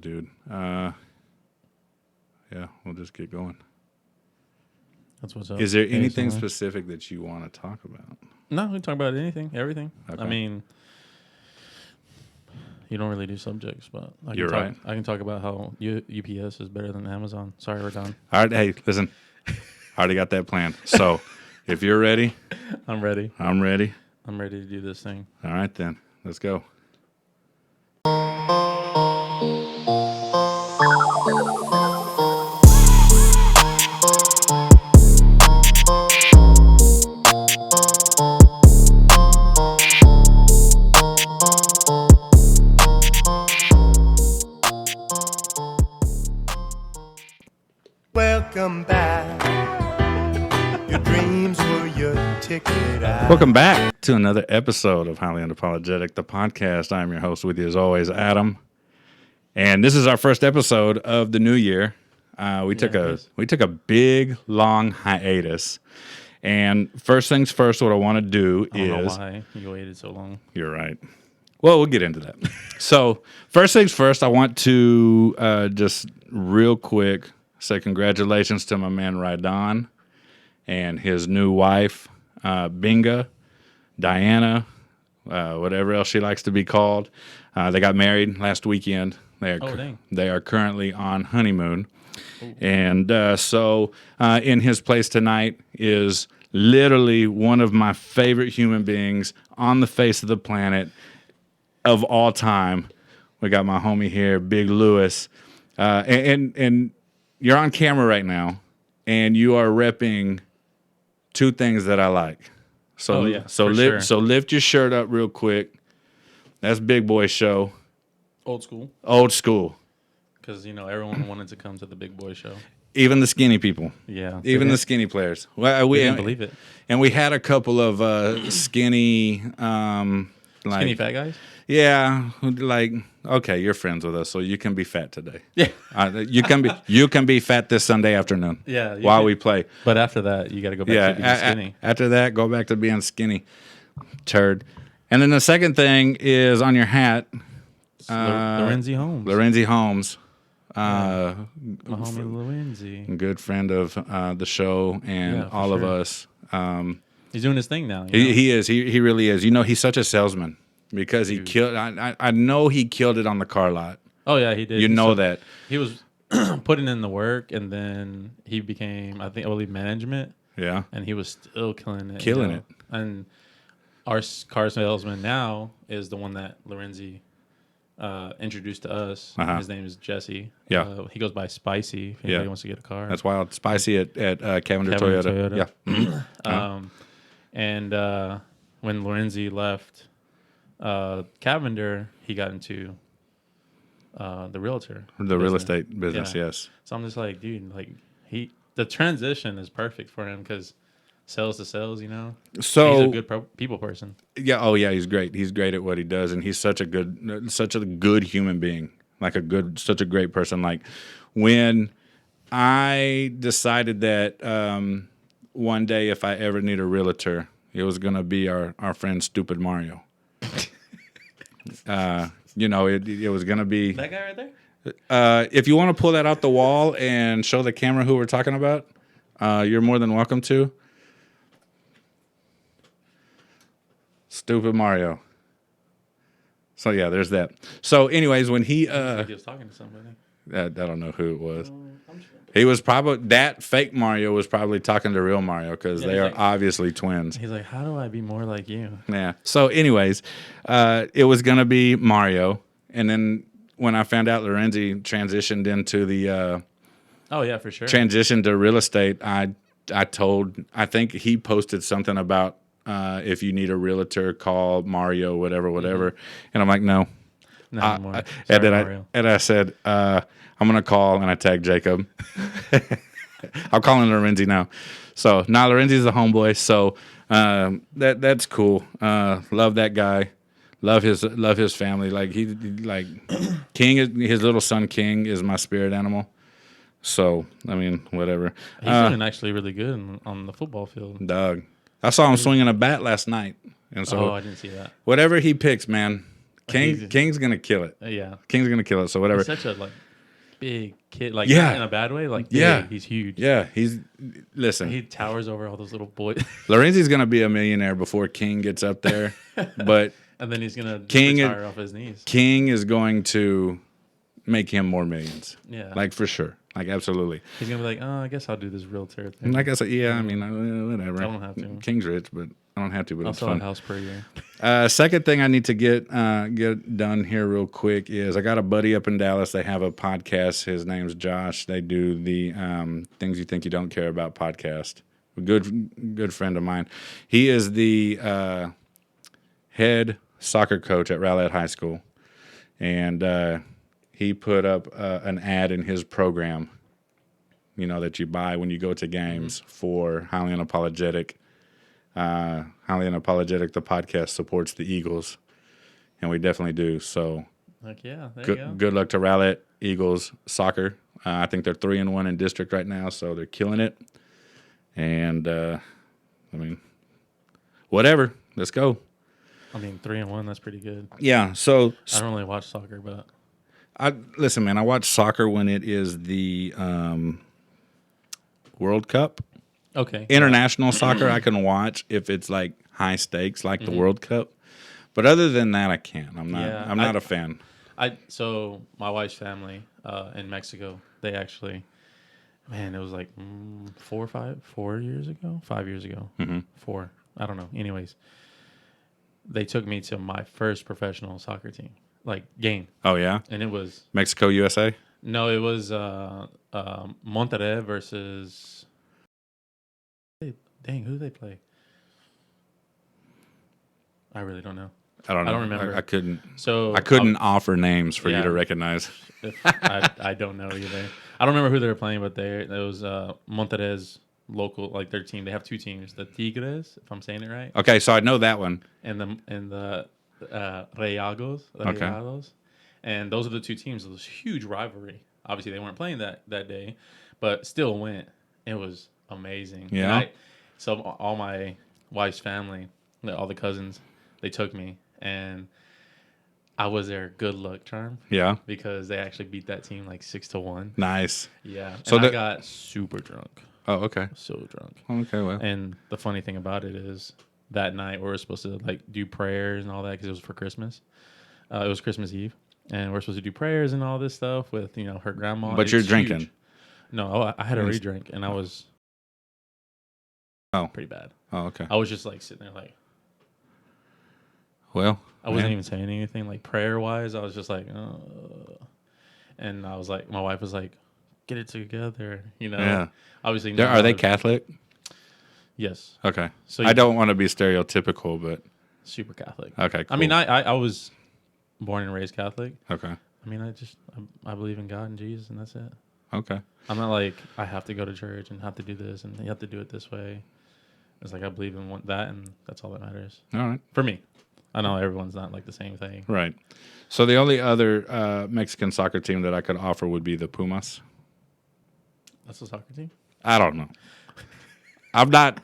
dude. Yeah, we'll just get going. That's what's up. Is there anything specific that you want to talk about? No, we can talk about anything, everything. Okay. I mean, you don't really do subjects, but You're right. I can talk about how UPS is better than Amazon. Sorry, Ridon. All right, hey, listen. I already got that planned. So, if you're ready. I'm ready. I'm ready. I'm ready to do this thing. All right, then. Let's go. Welcome back. Your dreams were your ticket out. Welcome back to another episode of Highly Unapologetic, the podcast. I'm your host with you as always, Adam. And this is our first episode of the new year. We took a big long hiatus. And first things first, what I want to do I don't know is why you waited so long. You're right. Well, we'll get into that. So, first things first, I want to just real quick say congratulations to my man Ridon and his new wife, Binga, Diana, whatever else she likes to be called. They got married last weekend. They are currently on honeymoon. Ooh. And so in his place tonight is literally one of my favorite human beings on the face of the planet of all time. We got my homie here, Big Lewis. And you're on camera right now, and you are repping two things that I like. So, so lift your shirt up real quick. That's Big Boy Show. Old school. Old school. Because, everyone wanted to come to the Big Boy Show. Even the skinny people. Yeah. Even the skinny players. Well, we didn't believe it. And we had a couple of skinny... skinny fat guys? Yeah, okay, you're friends with us, so you can be fat today. Yeah, you can be fat this Sunday afternoon. Yeah, while we play. But after that, you got to go back to being skinny. After that, go back to being skinny, turd. And then the second thing is on your hat, Lorenzi Holmes. Lorenzi Holmes, my homie Lorenzi, good friend of the show and all of us. He's doing his thing now. He is. He really is. He's such a salesman. Because he killed, I know he killed it on the car lot. Oh yeah, he did. That he was putting in the work, and then he became, I believe, management. Yeah, and he was still killing it. It. And our car salesman now is the one that Lorenzi introduced to us. Uh-huh. His name is Jesse. Yeah, he goes by Spicy. If anybody wants to get a car, that's wild. Spicy at Cavender Toyota. Yeah. Mm-hmm. And when Lorenzi left. Cavender, he got into the real estate business. Yes. So I'm just like, dude, the transition is perfect for him because sales to sales, So he's a good people person. Yeah. Oh yeah, he's great. He's great at what he does, and he's such a good human being. Such a great person. Like when I decided that one day if I ever need a realtor, it was gonna be our friend Stupid Mario. It was going to be... That guy right there? If you want to pull that out the wall and show the camera who we're talking about, you're more than welcome to. Stupid Mario. So, yeah, there's that. So, anyways, when he... he was talking to somebody. I don't know who it was. I'm sure. He was probably... That fake Mario was probably talking to real Mario because they are obviously twins. He's like, how do I be more like you? Yeah. So anyways, it was going to be Mario. And then when I found out Lorenzi transitioned into the... oh, yeah, for sure. Transitioned to real estate, I think he posted something about if you need a realtor, call Mario, whatever. Mm-hmm. And I'm like, no. Not anymore. And I said... I'm going to call, and I tagged Jacob. I'll call him Lorenzi now. So, Lorenzi's the homeboy, so that's cool. Love that guy. Love his family. King, his little son King is my spirit animal. So, whatever. He's doing actually really good on the football field. Dog. I saw him swinging a bat last night. And so, I didn't see that. Whatever he picks, man. King's gonna kill it. Yeah. King's gonna kill it. So whatever. He's such a big kid, like Yeah. not in a bad way. Like Yeah. he's huge. Yeah, listen. He towers over all those little boys. Lorenzi's gonna be a millionaire before King gets up there, but And then he's gonna retire off his knees. King is going to make him more millions. Yeah. Like for sure. Like absolutely. He's gonna be like, oh, I guess I'll do this realtor thing. Like I said, yeah, I mean, whatever. I don't have to. King's rich, but I don't have to. But I'll it's sell fun. a house per year. Second thing I need to get done here real quick is I got a buddy up in Dallas. They have a podcast. His name's Josh. They do the Things You Think You Don't Care About podcast. A good friend of mine. He is the head soccer coach at Rowlett High School, and he put up an ad in his program, that you buy when you go to games for Highly Unapologetic. Highly Unapologetic, the podcast supports the Eagles, and we definitely do. So, Like, yeah, there you go. Good luck to Rowlett Eagles soccer. I think they're 3-1 in district right now, so they're killing it. And whatever, let's go. 3-1, that's pretty good. Yeah. So I don't really watch soccer, but listen, man. I watch soccer when it is the World Cup. okay. International soccer I can watch if it's like high stakes, like the World Cup. But other than that, I can't. I'm not. Yeah, I'm not a fan. So my wife's family in Mexico, they actually, man, it was like 4 years ago, 5 years ago, 4. I don't know. Anyways, they took me to my first professional soccer team, like game, Oh yeah, and it was Mexico, USA. no, it was Monterrey versus. Dang, who did they play? I really don't know. I don't know. I don't remember. I couldn't. So I couldn't offer names for you yeah. to recognize. I don't know either. I don't remember who they were playing, but it was Monterrey's local, like their team. They have two teams, the Tigres, if I'm saying it right, Okay, so I know that one. and the Rayados. Okay. And those are the two teams. It was a huge rivalry. Obviously, they weren't playing that day, but still went. It was amazing. Yeah. So all my wife's family, all the cousins, they took me, and I was their good luck charm Yeah. because they actually beat that team like 6-1. Nice. Yeah. So I got super drunk. Oh, okay. So drunk. Okay, well. And the funny thing about it is that night we were supposed to like do prayers and all that because it was for Christmas. It was Christmas Eve, and we're supposed to do prayers and all this stuff with her grandma. But you're It's drinking. huge. No, I had already drank, and I was pretty bad. Oh, okay. I was just like sitting there like Well, I wasn't even saying anything like prayer wise. I was just like, and I was like, my wife was like, get it together, Yeah. Obviously, Are they Catholic? Yes. Okay. So I don't want to be stereotypical, but super Catholic. okay. Cool. I mean, I was born and raised Catholic. Okay. I mean, I believe in God and Jesus, and that's it. Okay. I'm not like I have to go to church and have to do this and you have to do it this way. It's like I believe in that, and that's all that matters All right. for me. I know everyone's not like the same thing. Right. So the only other Mexican soccer team that I could offer would be the Pumas. That's a soccer team. I don't know. I'm not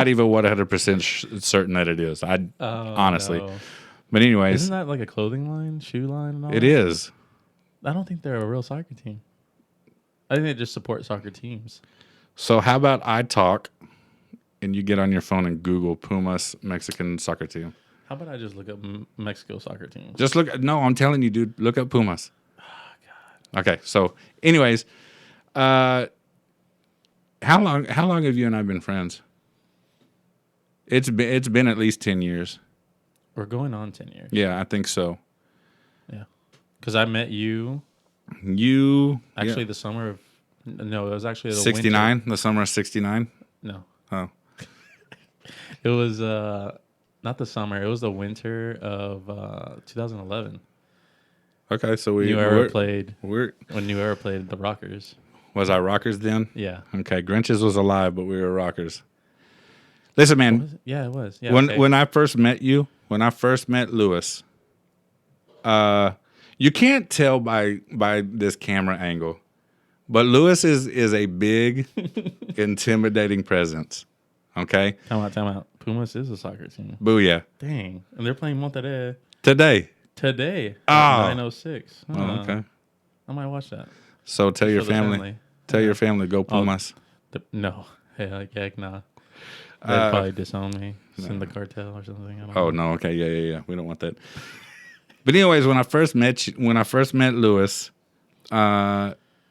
even 100% certain that it is. Honestly. No. But anyways, Isn't that like a clothing line, shoe line, and all it that? is. I don't think they're a real soccer team. I think they just support soccer teams. So how about I talk and you get on your phone and Google Pumas Mexican soccer team? How about I just look up Mexico soccer teams? Just look. No, I'm telling you, dude. Look up Pumas. Oh, God. Okay. So, anyways, how long have you and I been friends? It's been at least 10 years. We're going on 10 years. Yeah, I think so. Yeah. Because I met you Actually, the summer of... No, it was actually the 69. The summer of 69. winter. No. Oh, It was not the summer. It was the winter of 2011. okay. So New Era played... We're When New Era played the Rockers. was I Rockers then? Yeah. Okay, Grinches was alive, but we were Rockers. Listen, man. Was it? Yeah, it was. Yeah, when okay. when I first met you, when I first met Lewis, you can't tell by this camera angle, but Lewis is a big, intimidating presence. Okay, Time out. Pumas is a soccer team. booyah! Dang. And they're playing Monterrey. Today, today. Oh. 9:06. Oh, okay. I might watch that. So tell your For the family. Tell your family, go Pumas. No. Heck nah. They'd probably disown me. Send the cartel or something. I don't know. No, okay, yeah. We don't want that. But anyways, when I first met Lewis,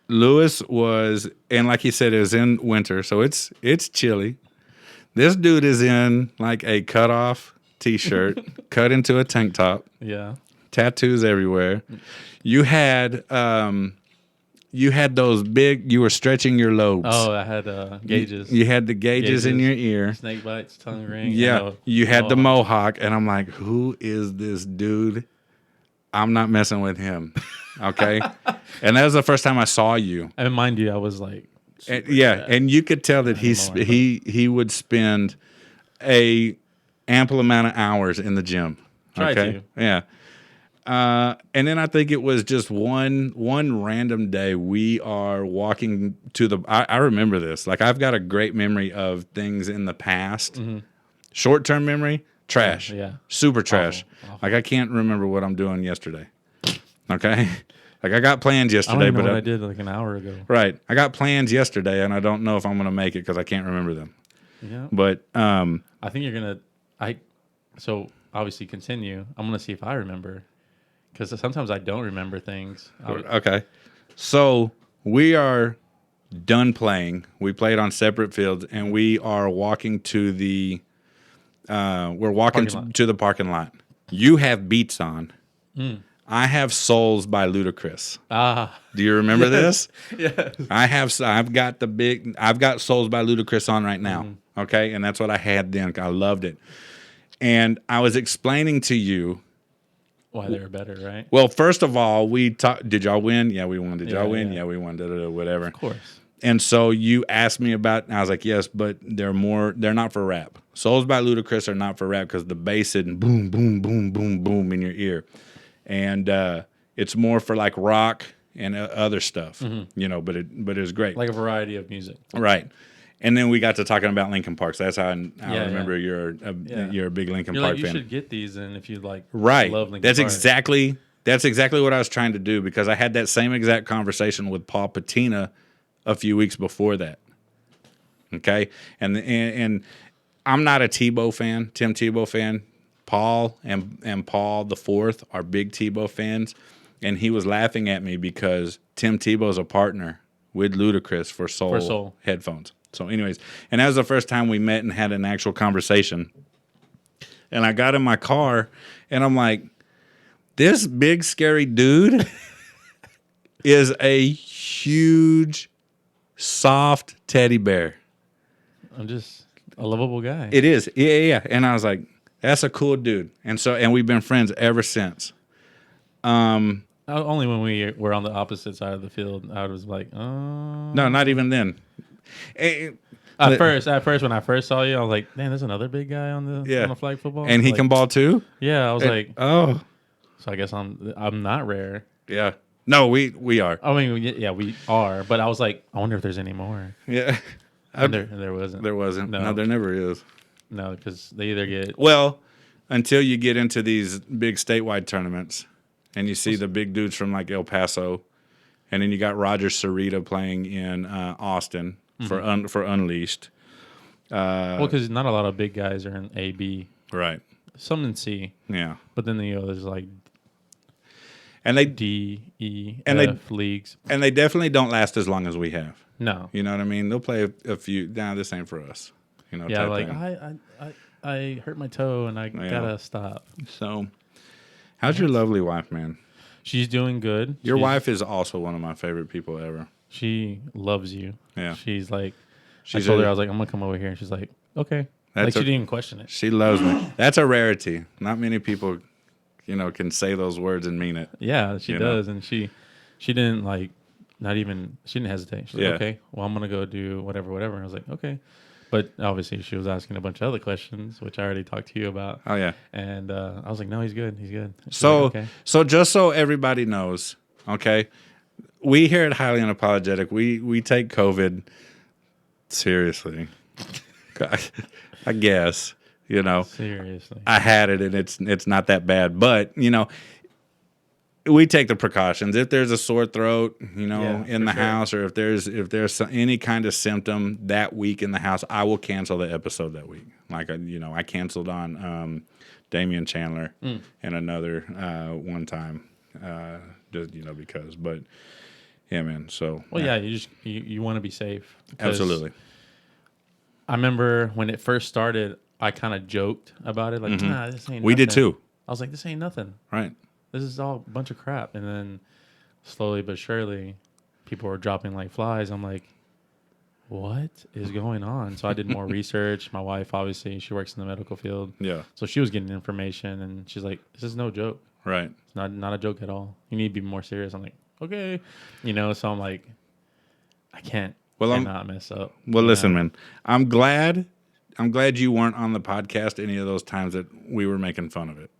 Lewis was, and like he said, it was in winter, so it's chilly. This dude is in like a cut off t-shirt, cut into a tank top. Yeah. Tattoos everywhere. You had those big. You were stretching your lobes. Oh, I had gauges. You had the gauges in your ear. Snake bites, tongue ring. Yeah, you had the mohawk, and I'm like, who is this dude? I'm not messing with him. Okay, and that was the first time I saw you. And mind you, I was like, and you could tell that he would spend a ample amount of hours in the gym. Try to. Yeah. And then I think it was just one random day we are walking to the. I remember this. Like I've got a great memory of things in the past. Mm-hmm. Short-term memory, trash. Yeah. Super trash. Awful. Like I can't remember what I'm doing yesterday. Okay. Like I got plans I yesterday, don't know but what I did like an hour ago. Right. I got plans yesterday, and I don't know if I'm going to make it because I can't remember them. Yeah. But I think you're gonna. So obviously continue. I'm gonna see if I remember. Because sometimes I don't remember things. Okay. So we are done playing. We played on separate fields, and we are walking to the to the parking lot. You have Beats on. I have Souls by Ludacris. Do you remember this? Yeah. I've got Souls by Ludacris on right now. Okay, and that's what I had then. I loved it. And I was explaining to you why they were better, right? Well, first of all, we talked. Did y'all win? Yeah, we won. Did y'all win? Yeah, we won. Whatever. Of course. And so you asked me about, and I was like, yes, but they're not for rap. Souls by Ludacris are not for rap because the bass is boom, boom, boom, boom, boom in your ear. And it's more for like rock and other stuff, but it was great. Like a variety of music. Right. And then we got to talking about Linkin Park. So that's how I remember you're a big Linkin Park you fan. You should get these, and if you like, right. love Linkin That's Park. exactly what I was trying to do because I had that same exact conversation with Paul Patina a few weeks before that. Okay, and I'm not a Tim Tebow fan. Paul and Paul the Fourth are big Tebow fans, and he was laughing at me because Tim Tebow's a partner with Ludacris for Soul headphones. So anyways, and that was the first time we met and had an actual conversation. And I got in my car, and I'm like, this big, scary dude is a huge, soft teddy bear. I'm just a lovable guy. It is. Yeah. And I was like, that's a cool dude. And we've been friends ever since. Only when we were on the opposite side of the field, I was like, oh. No, not even then. At first, when I first saw you, I was like, man, there's another big guy on the flag football. And he can ball too? Yeah, I was like, oh. So I guess I'm not rare. Yeah. No, we are. I mean, yeah, we are. But I was like, I wonder if there's any more. Yeah. And there wasn't. There wasn't. No. No, there never is. No, because they either get... Well, until you get into these big statewide tournaments and you see the big dudes from like El Paso, and then you got Roger Sarita playing in Austin for Unleashed. Well, because not a lot of big guys are in A, B. Right. Some in C. Yeah. But then there's like and they D, E, and F leagues. And they definitely don't last as long as we have. No. You know what I mean? They'll play a few. Nah, this ain't for us. Yeah, like I hurt my toe and I gotta stop. So, how's your lovely wife, man? She's doing good. Your wife is also one of my favorite people ever. She loves you. Yeah. She's like, I told her, I was like, I'm gonna come over here, and she's like, okay. She didn't even question it. She loves me. That's a rarity. Not many people, can say those words and mean it. Yeah, she does, and she didn't like. She didn't hesitate. She's like, okay, well, I'm going to go do whatever. And I was like, okay. But obviously, she was asking a bunch of other questions, which I already talked to you about. Oh, yeah. And I was like, no, he's good. He's good. So, like, okay. So just so everybody knows, okay, we here at Highly Unapologetic, we take COVID seriously. I guess, Seriously. I had it, and it's not that bad. But, we take the precautions. If there's a sore throat, in the sure. house, or if there's any kind of symptom that week in the house, I will cancel the episode that week. Like I canceled on Damian Chandler and another one time, just because. But yeah, man. So you want to be safe. Absolutely. I remember when it first started, I kind of joked about it, like, nah, this ain't. We nothing. did too. I was like, this ain't nothing. Right. This is all a bunch of crap. And then slowly but surely, people were dropping like flies. I'm like, what is going on? So I did more research. My wife, obviously, she works in the medical field. Yeah. So she was getting information, and she's like, this is no joke. Right. It's not a joke at all. You need to be more serious. I'm like, okay. So I'm like, I cannot mess up. Well, listen, man, I'm glad you weren't on the podcast any of those times that we were making fun of it.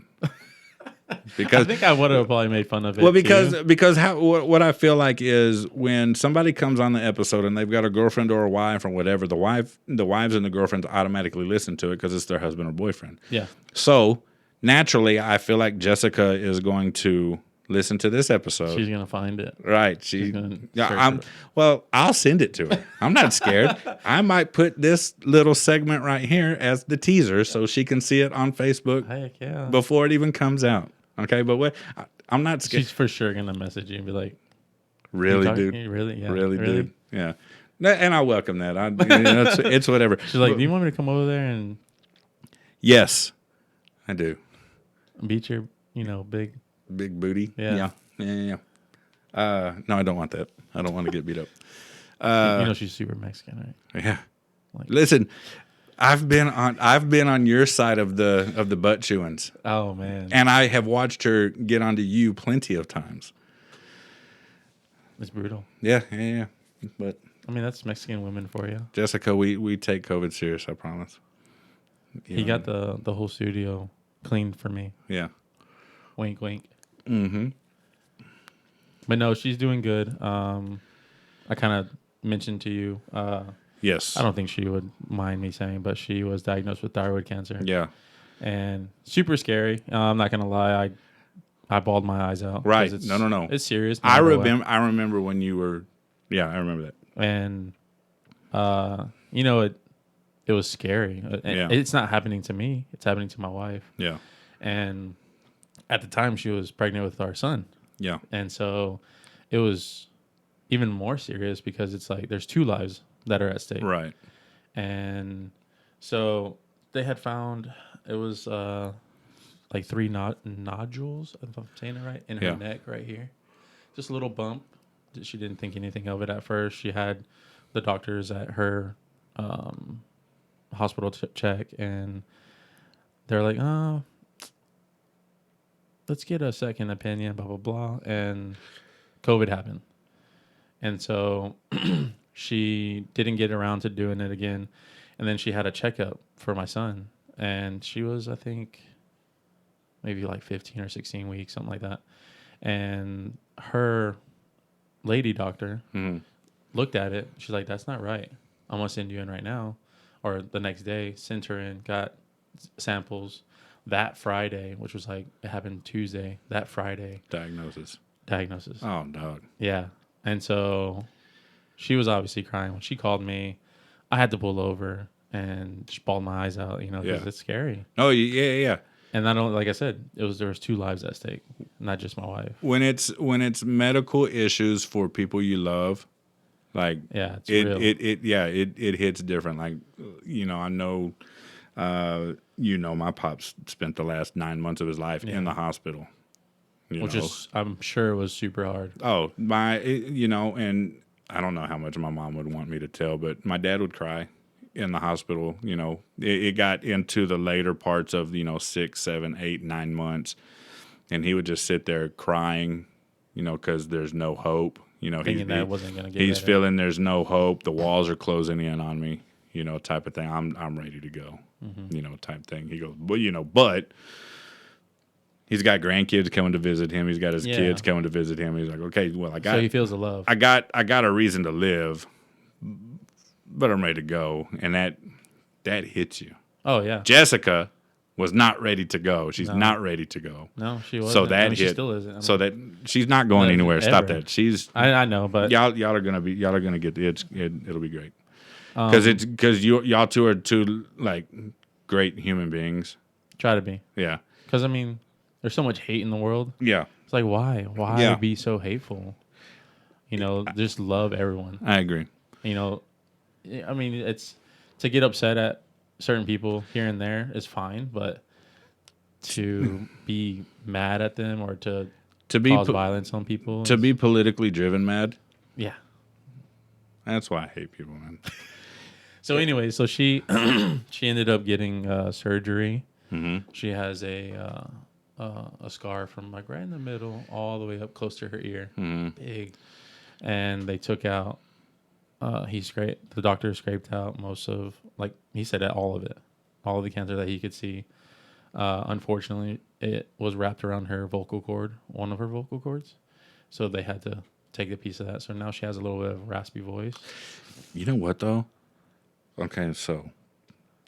Because I think I would have probably made fun of it. Well, because what I feel like is when somebody comes on the episode and they've got a girlfriend or a wife or whatever, the wives and the girlfriends automatically listen to it because it's their husband or boyfriend. Yeah. So naturally, I feel like Jessica is going to listen to this episode. She's gonna find it. Right. I'll send it to her. I'm not scared. I might put this little segment right here as the teaser so she can see it on Facebook Heck yeah. before it even comes out. Okay, but I'm not scared. She's for sure gonna message you and be like, "Really, dude? Really, yeah, really, dude? Yeah." And I welcome that. It's whatever. She's like, "Do you want me to come over there and?" Yes, I do. Beat your, big booty. Yeah. No, I don't want that. I don't want to get beat up. She's super Mexican, right? Yeah. Listen, I've been on your side of the butt chewings. Oh man. And I have watched her get onto you plenty of times. It's brutal. Yeah. But I mean, that's Mexican women for you. Jessica, we take COVID serious, I promise. He got the whole studio cleaned for me. Yeah. Wink, wink. Mm-hmm. But no, she's doing good. I kind of mentioned to you. Yes. I don't think she would mind me saying, but she was diagnosed with thyroid cancer. Yeah. And super scary. I'm not gonna lie. I bawled my eyes out. Right. No. It's serious. I remember when you were. Yeah, I remember that. And it was scary. Yeah. It's not happening to me. It's happening to my wife. Yeah. And at the time, she was pregnant with our son. Yeah. And so it was even more serious because it's like there's two lives that are at stake. Right. And so they had found it was like 3 nodules, if I'm saying it right, in her neck right here. Just a little bump. She didn't think anything of it at first. She had the doctors at her hospital check, and they're like, oh, let's get a second opinion, blah, blah, blah. And COVID happened. And so she didn't get around to doing it again. And then she had a checkup for my son. And she was, I think, maybe like 15 or 16 weeks, something like that. And her lady doctor looked at it. She's like, that's not right. I'm going to send you in right now. Or the next day, sent her in, got samples. That Friday, which was like, it happened Tuesday, that Friday. Diagnosis. Oh, dog. Yeah. And so she was obviously crying. When she called me, I had to pull over and just bawled my eyes out, because it's scary. Oh, yeah. And not only, like I said, there was 2 lives at stake, not just my wife. When it's medical issues for people you love, like it's real. It hits different. Like, I know, my pops spent the last 9 months of his life in the hospital. Which is, I'm sure, was super hard. Oh, and I don't know how much my mom would want me to tell, but my dad would cry in the hospital. It got into the later parts of 6, 7, 8, 9 months, and he would just sit there crying, because there's no hope. Thinking that wasn't going to get he's better. feeling there's no hope. The walls are closing in on me. Type of thing. I'm ready to go. Type thing. He goes, well, but he's got grandkids coming to visit him. He's got his kids coming to visit him. He's like, okay, well, So he feels the love. I got a reason to live, but I'm ready to go. And that hits you. Oh yeah. Jessica was not ready to go. She's No. not ready to go. No, she wasn't. So that I mean, hit. she still isn't. I So mean, that she's not going anywhere. Stop ever. that. She's I know, but y'all are gonna get it'll be great because y'all two are two like great human beings. try to be. Yeah. Because I mean, there's so much hate in the world. Yeah. It's like why Yeah. be so hateful? You know, just love everyone. I agree. You know, I mean, it's to get upset at certain people here and there is fine, but to be mad at them or to be cause violence on people, to be politically driven mad. yeah. That's why I hate people, man. So anyway, so she she ended up getting surgery. Mm-hmm. She has a scar from like right in the middle, all the way up close to her ear, big, and they took out. The doctor scraped out most of, like he said, all of it, all of the cancer that he could see. Unfortunately, it was wrapped around her vocal cord, one of her vocal cords, so they had to take a piece of that. So now she has a little bit of a raspy voice. You know what though? Okay, so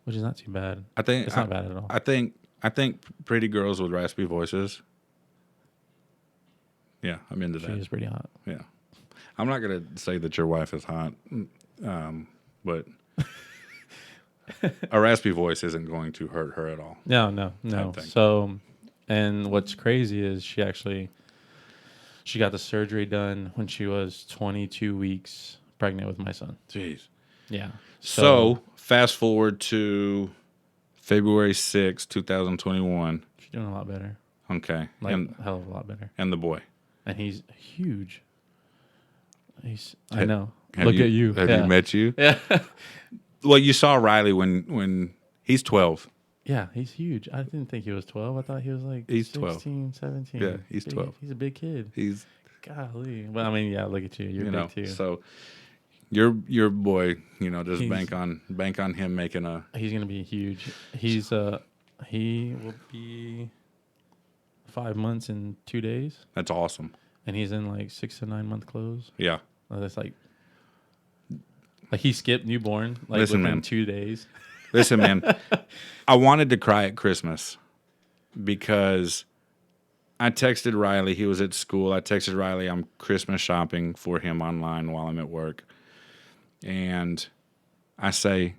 Which is not too bad. I think it's not bad at all. I think pretty girls with raspy voices. Yeah, I'm into She that. is pretty hot. Yeah, I'm not gonna say that your wife is hot, but a raspy voice isn't going to hurt her at all. No. Type thing. So, and what's crazy is she got the surgery done when she was 22 weeks pregnant with my son. Jeez. Yeah. So fast forward to February 6, 2021. She's doing a lot better. Okay, Like and a hell of a lot better. the boy. And he's huge. I know. Have Look at you. Have Yeah. you met you? Yeah. Well, you saw Riley when he's 12. Yeah, he's huge. I didn't think he was 12. I thought he was like He's 16, 17. Yeah, he's Big- 12. He's a big kid. He's Golly. Well, I mean, yeah, look at you. You're big too. so your boy, just He's- bank on him making a. He's going to be huge. He will be 5 months and 2 days. That's awesome. And he's in like 6 to 9 month clothes. Yeah. That's like he skipped newborn like Listen, within man. 2 days. Listen, man, I wanted to cry at Christmas because I texted Riley. He was at school. I texted Riley, I'm Christmas shopping for him online while I'm at work. And I say,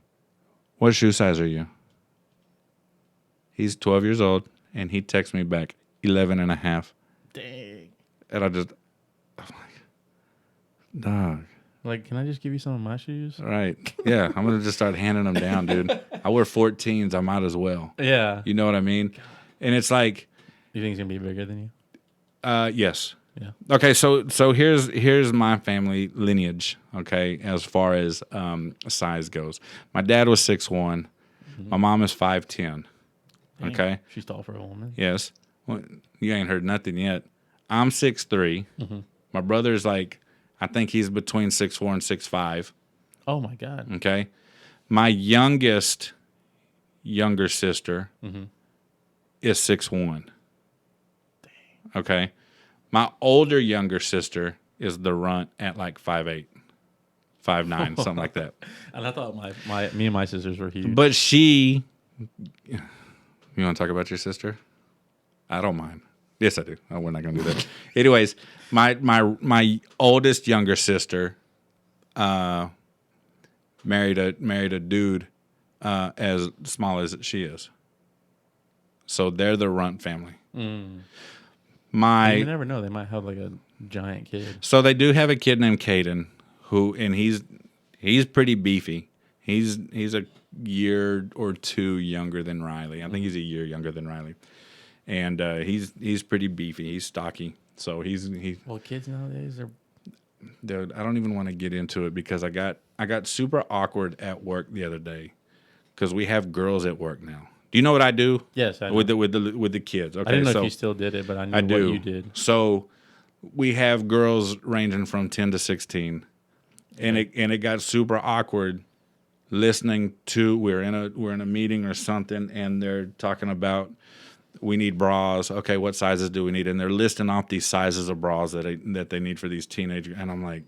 what shoe size are you? He's 12 years old, and he texts me back, 11 and a half. Dang. And I'm like, dog. Like, can I just give you some of my shoes? Right. Yeah, I'm going to just start handing them down, dude. I wear 14s. I might as well. Yeah. You know what I mean? And it's like, You think he's going to be bigger than you? yes. Yeah. Okay, so here's my family lineage, okay, as far as size goes. My dad was 6'1". My mom is 5'10". Dang, Okay? She's tall for a woman. Yes. Well, you ain't heard nothing yet. I'm 6'3". My brother's like, I think he's between 6'4" and 6'5". Oh, my God. Okay? My younger sister is 6'1". Okay? My older younger sister is the runt at like 5'8", 5'9", something like that. And I thought me and my sisters were huge. But she, you want to talk about your sister? I don't mind. Yes, I do. Oh, we're not going to do that. Anyways, my oldest younger sister married a dude as small as she is. So they're the runt family. You My never know. They might have like a giant kid. So they do have a kid named Caden, and he's pretty beefy. He's a year or two younger than Riley. I think he's a year younger than Riley, and he's pretty beefy. He's stocky. So he. Well, kids nowadays are. Dude, I don't even want to get into it because I got super awkward at work the other day because we have girls at work now. Do you know what I do? Yes, I know. with the kids. Okay, I didn't know so if you still did it, but I knew I what do. you did. So we have girls ranging from 10 to 16, and it got super awkward listening to we're in a meeting or something, and they're talking about we need bras. Okay, what sizes do we need? And they're listing off these sizes of bras that they need for these teenagers, and I'm like,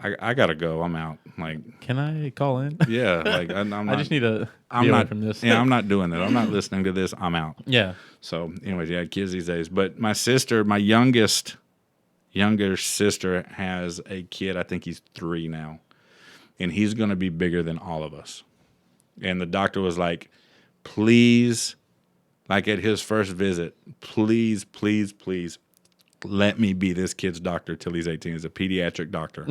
I gotta go. I'm out. Like, Can I call in? yeah, like I'm not. I just need to I'm be away not from this. Yeah, I'm not doing that. I'm not listening to this. I'm out. Yeah. So, anyways, yeah, kids these days. But my sister, my younger sister, has a kid. I think he's 3 now, and he's gonna be bigger than all of us. And the doctor was like, please, like at his first visit, please, please, please, let me be this kid's doctor till he's 18. He's a pediatric doctor.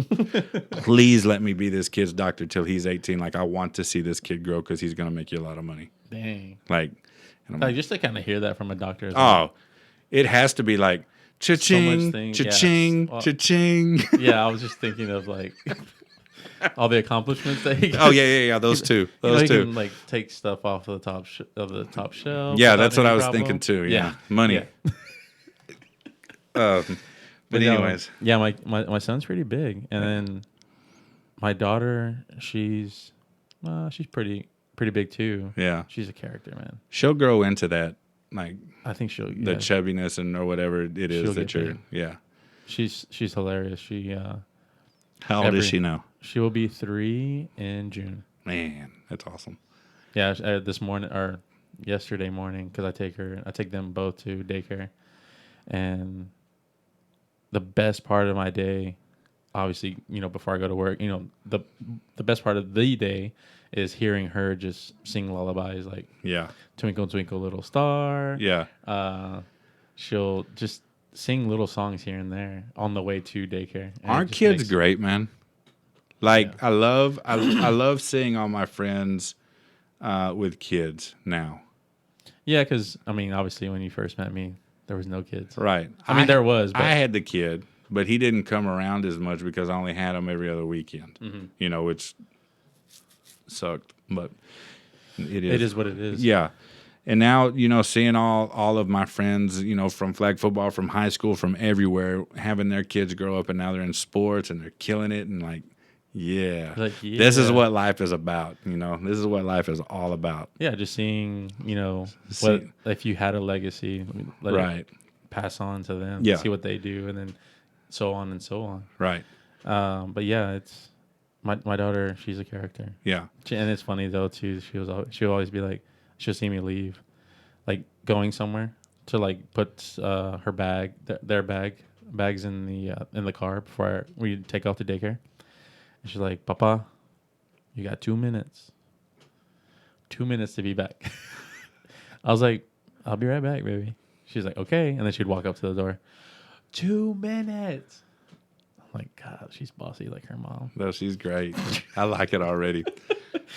Please let me be this kid's doctor till he's 18. Like, I want to see this kid grow because he's going to make you a lot of money. Dang. Like, and I'm Like, like, just to kind of hear that from a doctor. Is oh, it has to be like, cha-ching, thing- cha-ching, yeah. Well- cha-ching. Yeah, I was just thinking of like all the accomplishments that he got. Oh, yeah. Those two. Those he two. can like take stuff off of the top shelf. Yeah, without that's what any I was problem. thinking too. Yeah. Money. Yeah. But no, anyways. yeah, my son's pretty big, and then my daughter, she's pretty big too. Yeah. She's a character, man. She'll grow into that, like I think she'll the chubbiness and or whatever it is She'll that get you're. big. Yeah. She's hilarious. How old is she now? She will be 3 in June. Man, that's awesome. Yeah, this morning or yesterday morning, because I take them both to daycare, and the best part of my day, obviously, before I go to work, the best part of the day is hearing her just sing lullabies like Yeah. Twinkle Twinkle Little Star. Yeah. She'll just sing little songs here and there on the way to daycare. And Aren't kids great, man? Like, Yeah. I love seeing all my friends with kids now. Yeah, because obviously, when you first met me, there was no kids. Right. There was, but I had the kid, but he didn't come around as much because I only had him every other weekend. Mm-hmm. Which sucked, but it is what it is. Yeah. And now, seeing all of my friends, from flag football, from high school, from everywhere, having their kids grow up and now they're in sports and they're killing it and like, yeah, this is what life is about. This is what life is all about. Yeah, just seeing, what if you had a legacy, let it pass on to them, see what they do, and then so on and so on. Right. But yeah, it's my daughter. She's a character. Yeah. And it's funny though too. She'll always be like, she'll see me leave, like going somewhere to like put her bag, their bags in the car before we take off to daycare. And she's like, Papa, you got 2 minutes. 2 minutes to be back. I was like, I'll be right back, baby. She's like, okay. And then she'd walk up to the door. 2 minutes. I'm like, God, she's bossy like her mom. No, she's great. I like it already.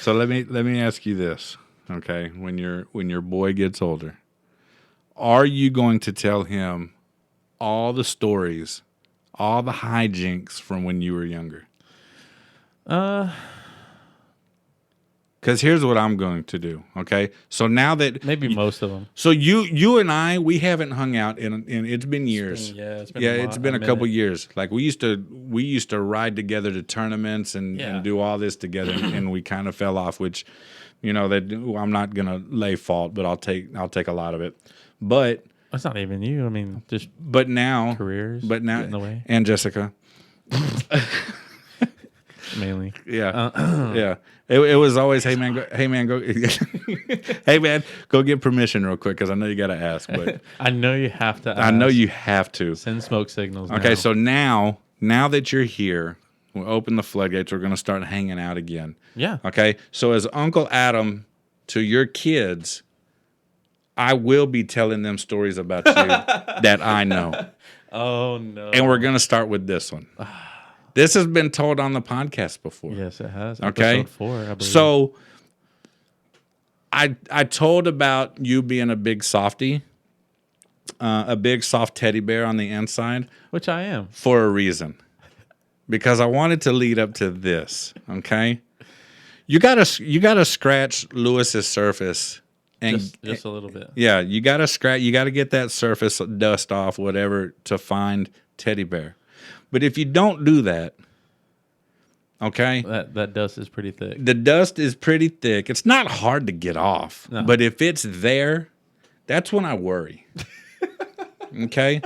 So let me ask you this, okay? When your boy gets older, are you going to tell him all the stories, all the hijinks from when you were younger? Because here's what I'm going to do, okay? So now that Maybe most of them. So you and I, we haven't hung out in it's been years. It's been a couple years. Like we used to ride together to tournaments and do all this together, and we kind of fell off. Which, I'm not gonna lay fault, but I'll take a lot of it. But that's not even you. Just but now careers. But now get in the way. And Jessica. Mainly. Yeah. Yeah. It was always, hey man, go hey man, go get permission real quick because I know you got to ask. But I know you have to. I know you have to Send smoke signals. Okay, now. so now that you're here, we'll open the floodgates. We're going to start hanging out again. Yeah. Okay, so as Uncle Adam to your kids, I will be telling them stories about you that I know. Oh no! And we're going to start with this one. This has been told on the podcast before. Yes, it has. Okay. Episode 4, I believe. So I told about you being a big softie, a big soft teddy bear on the inside. Which I am. For a reason. Because I wanted to lead up to this, okay? You gotta scratch Lewis's surface and just a little bit. Yeah, you gotta get that surface dust off, whatever, to find teddy bear. But if you don't do that, okay? That dust is pretty thick. The dust is pretty thick. It's not hard to get off. No. But if it's there, that's when I worry. Okay?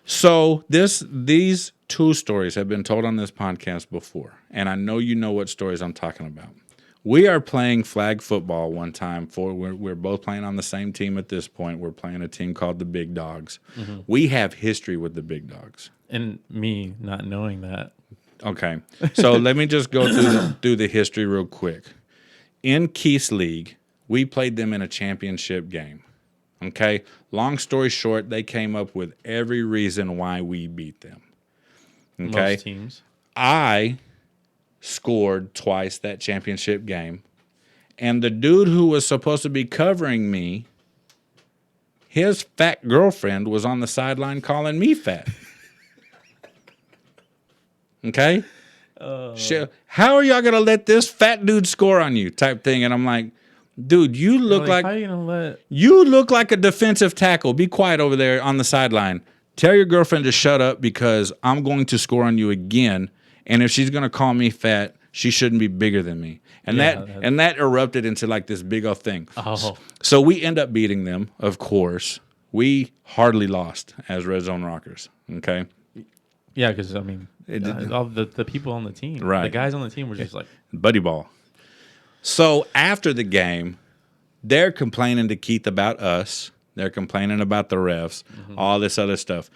So these two stories have been told on this podcast before, and I know you know what stories I'm talking about. We are playing flag football one time. We're both playing on the same team at this point. We're playing a team called the Big Dogs. Mm-hmm. We have history with the Big Dogs. And me not knowing that. Okay, so let me just go through the history real quick. In Keith's league, we played them in a championship game. Okay, long story short, they came up with every reason why we beat them. Okay, Most teams. I scored twice that championship game, and the dude who was supposed to be covering me, his fat girlfriend was on the sideline calling me fat. Okay? How are y'all going to let this fat dude score on you type thing? And I'm like, dude, you look like how are you gonna let you look like a defensive tackle. Be quiet over there on the sideline. Tell your girlfriend to shut up because I'm going to score on you again. And if she's going to call me fat, she shouldn't be bigger than me. And that erupted into like this big old thing. Oh. So we end up beating them, of course. We hardly lost as Red Zone Rockers. Okay? Yeah, because I mean, all the people on the team, right? The guys on the team were just like buddy ball. So after the game, they're complaining to Keith about us. They're complaining about the refs, all this other stuff.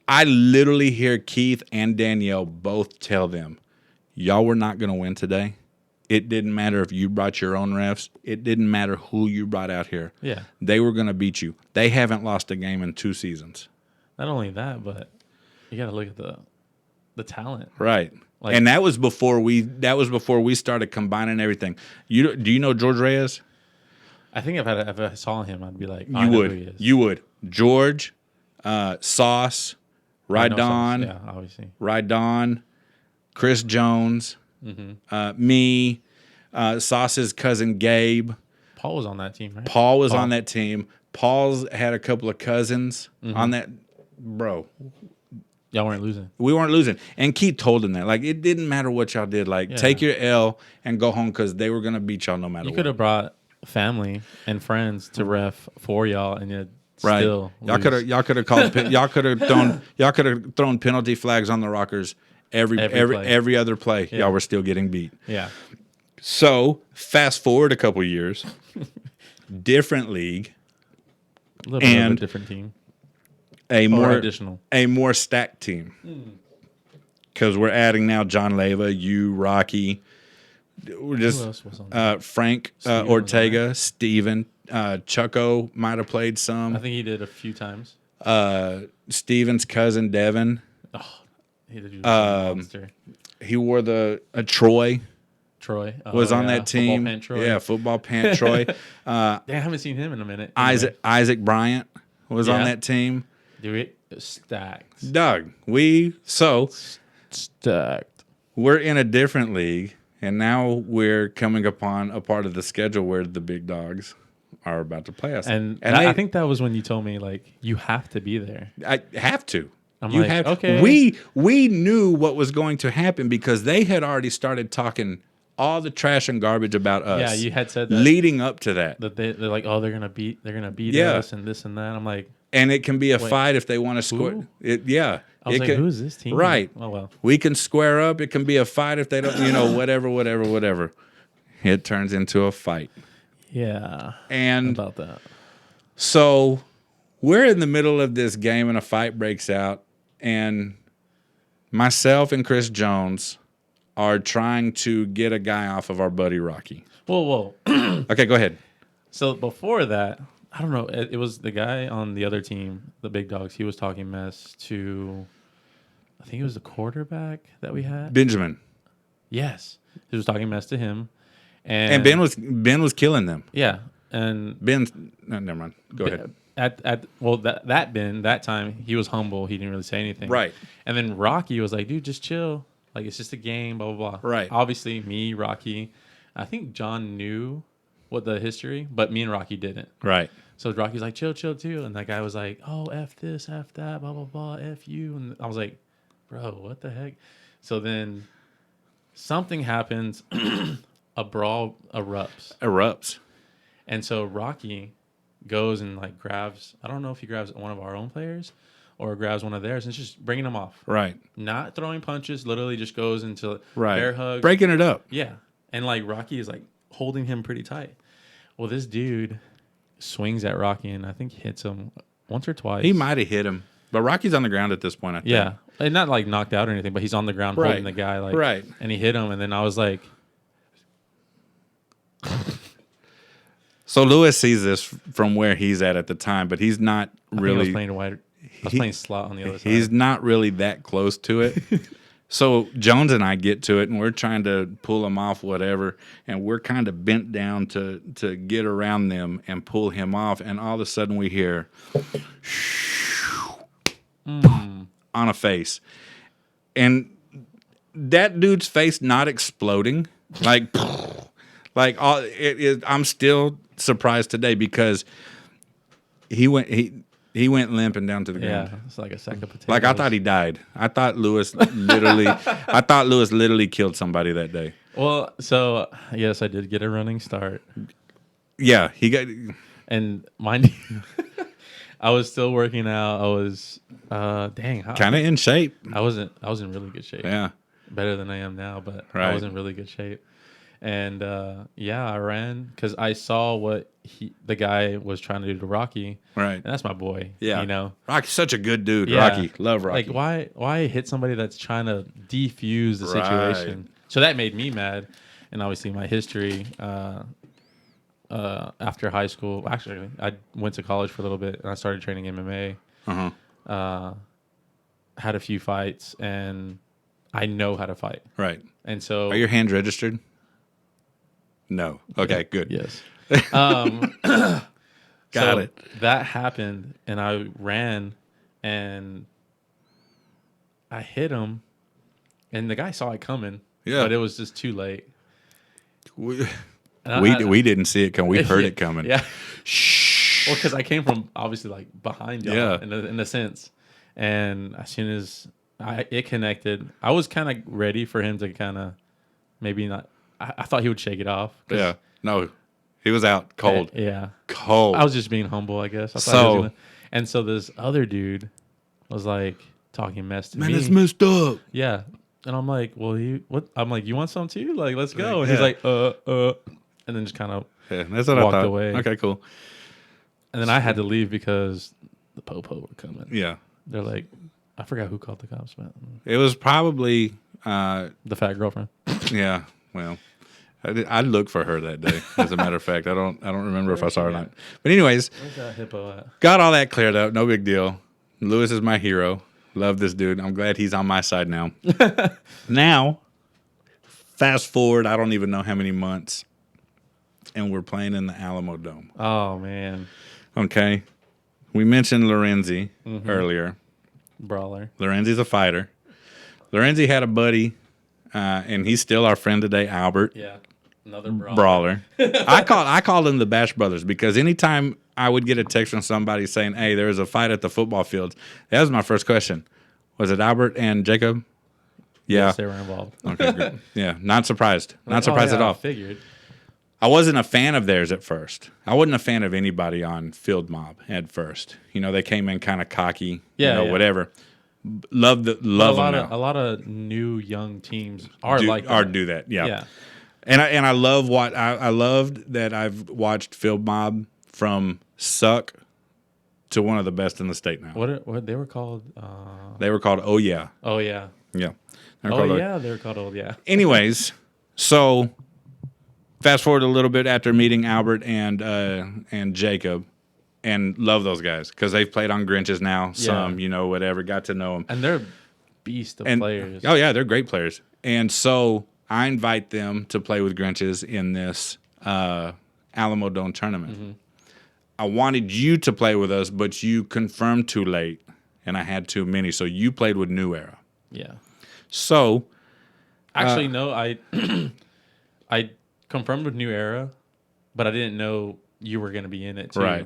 I literally hear Keith and Danielle both tell them, y'all were not going to win today. It didn't matter if you brought your own refs. It didn't matter who you brought out here. Yeah. They were going to beat you. They haven't lost a game in 2 seasons. Not only that, but you got to look at the talent. Right. Like, and that was before we started combining everything. Do you know George Reyes? I think if I saw him, I'd be like, oh, you would. Who he is. You would. George, Sauce, Ridon, yeah, obviously. Ridon, Chris Jones, me, Sauce's cousin Gabe. Paul was on that team, right? Paul was on that team. Paul's had a couple of cousins on that. Bro. Y'all weren't losing. We weren't losing. And Keith told him that. Like, it didn't matter what y'all did. Like, take your L and go home because they were going to beat y'all no matter what. You could have brought family and friends to ref for y'all and you'd right. still lose. Y'all could have called y'all could have thrown penalty flags on the Rockers every other play. Yeah. Y'all were still getting beat. Yeah. So, fast forward a couple years. Different league. A little bit of a different team. A more stacked team because we're adding now John Leyva, you, Rocky, we're just Frank Ortega, Steven, Chucko might have played some. I think he did a few times. Steven's cousin Devin. Oh, he did a monster. He wore the Troy. Troy was on that team. Football pant Troy. Yeah, football pant Troy. I haven't seen him in a minute. Isaac Bryant was on that team. Dude, stacked. Doug, stacked. We're in a different league, and now we're coming upon a part of the schedule where the Big Dogs are about to play us. And I think that was when you told me, like, you have to be there. I have to. Okay. We knew what was going to happen because they had already started talking all the trash and garbage about us. Yeah, you had said that. Leading up to that. That they're like, oh, they're gonna beat us and this and that. I'm like, and it can be a fight if they want to score. I was like, who's this team? Right. Oh, well. We can square up. It can be a fight if they don't, whatever. It turns into a fight. Yeah. And about that. So we're in the middle of this game and a fight breaks out. And myself and Chris Jones are trying to get a guy off of our buddy Rocky. Whoa. Okay, go ahead. So before that, I don't know. It was the guy on the other team, the Big Dogs. He was talking mess to, I think it was the quarterback that we had. Benjamin. Yes, he was talking mess to him, and Ben was killing them. Yeah, and never mind. Go ahead. That Ben that time he was humble. He didn't really say anything. Right. And then Rocky was like, "Dude, just chill. Like it's just a game." Blah blah blah. Right. Obviously, me, Rocky. I think John knew what the history, but me and Rocky didn't. Right. So Rocky's like, chill too. And that guy was like, oh, F this, F that, blah, blah, blah, F you. And I was like, bro, what the heck? So then something happens. A brawl erupts. And so Rocky goes and like grabs, I don't know if he grabs one of our own players or grabs one of theirs and it's just bringing them off. Right. Not throwing punches, literally just goes into Right. bear hugs. Breaking it up. Yeah. And like Rocky is like holding him pretty tight. Well, this dude swings at Rocky and I think hits him once or twice. He might have hit him. But Rocky's on the ground at this point, I think. Yeah. And not like knocked out or anything, but he's on the ground holding the guy. Like, right. And he hit him. And then I was like. So Lewis sees this from where he's at the time, but he's not really. I was playing slot on the other side. He's not really that close to it. So Jones and I get to it, and we're trying to pull him off, whatever, and we're kind of bent down to get around them and pull him off, and all of a sudden we hear on a face, and that dude's face not exploding, like all it is. I'm still surprised today because he went limping down to the ground. Yeah, it's like a sack of potatoes. Like I thought he died. I thought Lewis literally killed somebody that day. Well, so yes, I did get a running start. Yeah, he got. And mind you, I was still working out. I was kind of in shape. I was in really good shape. Yeah, better than I am now, but right. I was in really good shape. And I ran because I saw what the guy was trying to do to Rocky. Right, and that's my boy. Yeah, you know, Rocky's such a good dude. Yeah. Rocky, love Rocky. Like why hit somebody that's trying to defuse the situation? So that made me mad. And obviously my history after high school. Actually, I went to college for a little bit and I started training MMA. Had a few fights and I know how to fight. Right. And so, are your hands registered? No. Okay, good. Yes. Got it. That happened, and I ran, and I hit him, and the guy saw it coming. Yeah. But it was just too late. We didn't see it coming. We heard it coming. Yeah. Shh. Well, because I came from obviously like behind y'all. Yeah. In a sense, and as soon as it connected, I was kind of ready for him to kind of maybe not. I thought he would shake it off. Yeah. No, he was out cold. Yeah. Cold. I was just being humble, I guess. And so this other dude was like talking mess to me. Man, it's messed up. Yeah. And I'm like, well, what? I'm like, you want some too? Like, let's go. And he's like, and then just kind of that's what I walked thought. away. Okay, cool. And then I had to leave because the po-po were coming. Yeah. They're like, I forgot who called the cops, but it was probably the fat girlfriend. Yeah. Well, I looked for her that day. As a matter of fact, I don't remember if I saw her or not. But anyways, Where's that hippo at? Got all that cleared up. No big deal. Lewis is my hero. Love this dude. I'm glad he's on my side now. Now, fast forward. I don't even know how many months, and we're playing in the Alamo Dome. Oh man. Okay. We mentioned Lorenzi earlier. Brawler. Lorenzi's a fighter. Lorenzi had a buddy. And he's still our friend today, Albert. Yeah, another brawler. I called them the Bash Brothers because anytime I would get a text from somebody saying, "Hey, there was a fight at the football field," that was my first question. Was it Albert and Jacob? Yeah, yes, they were involved. Okay, great. Yeah, not surprised. Not surprised at all. I figured. I wasn't a fan of theirs at first. I wasn't a fan of anybody on Field Mob at first. You know, they came in kind of cocky. Whatever. Love them now. A lot of new young teams do that. Yeah. And I love what I loved that I've watched Field Mob from suck to one of the best in the state now. What they were called? They were called Oh Yeah. Oh Yeah. Yeah. They were called Oh Yeah. Anyways, so fast forward a little bit after meeting Albert and Jacob. And love those guys because they've played on Grinches now. Some, whatever. Got to know them. And they're beast of players. Oh, yeah, they're great players. And so I invite them to play with Grinches in this Alamo Dome tournament. Mm-hmm. I wanted you to play with us, but you confirmed too late, and I had too many. So you played with New Era. Yeah. So. Actually, no, I confirmed with New Era, but I didn't know you were going to be in it, too. Right.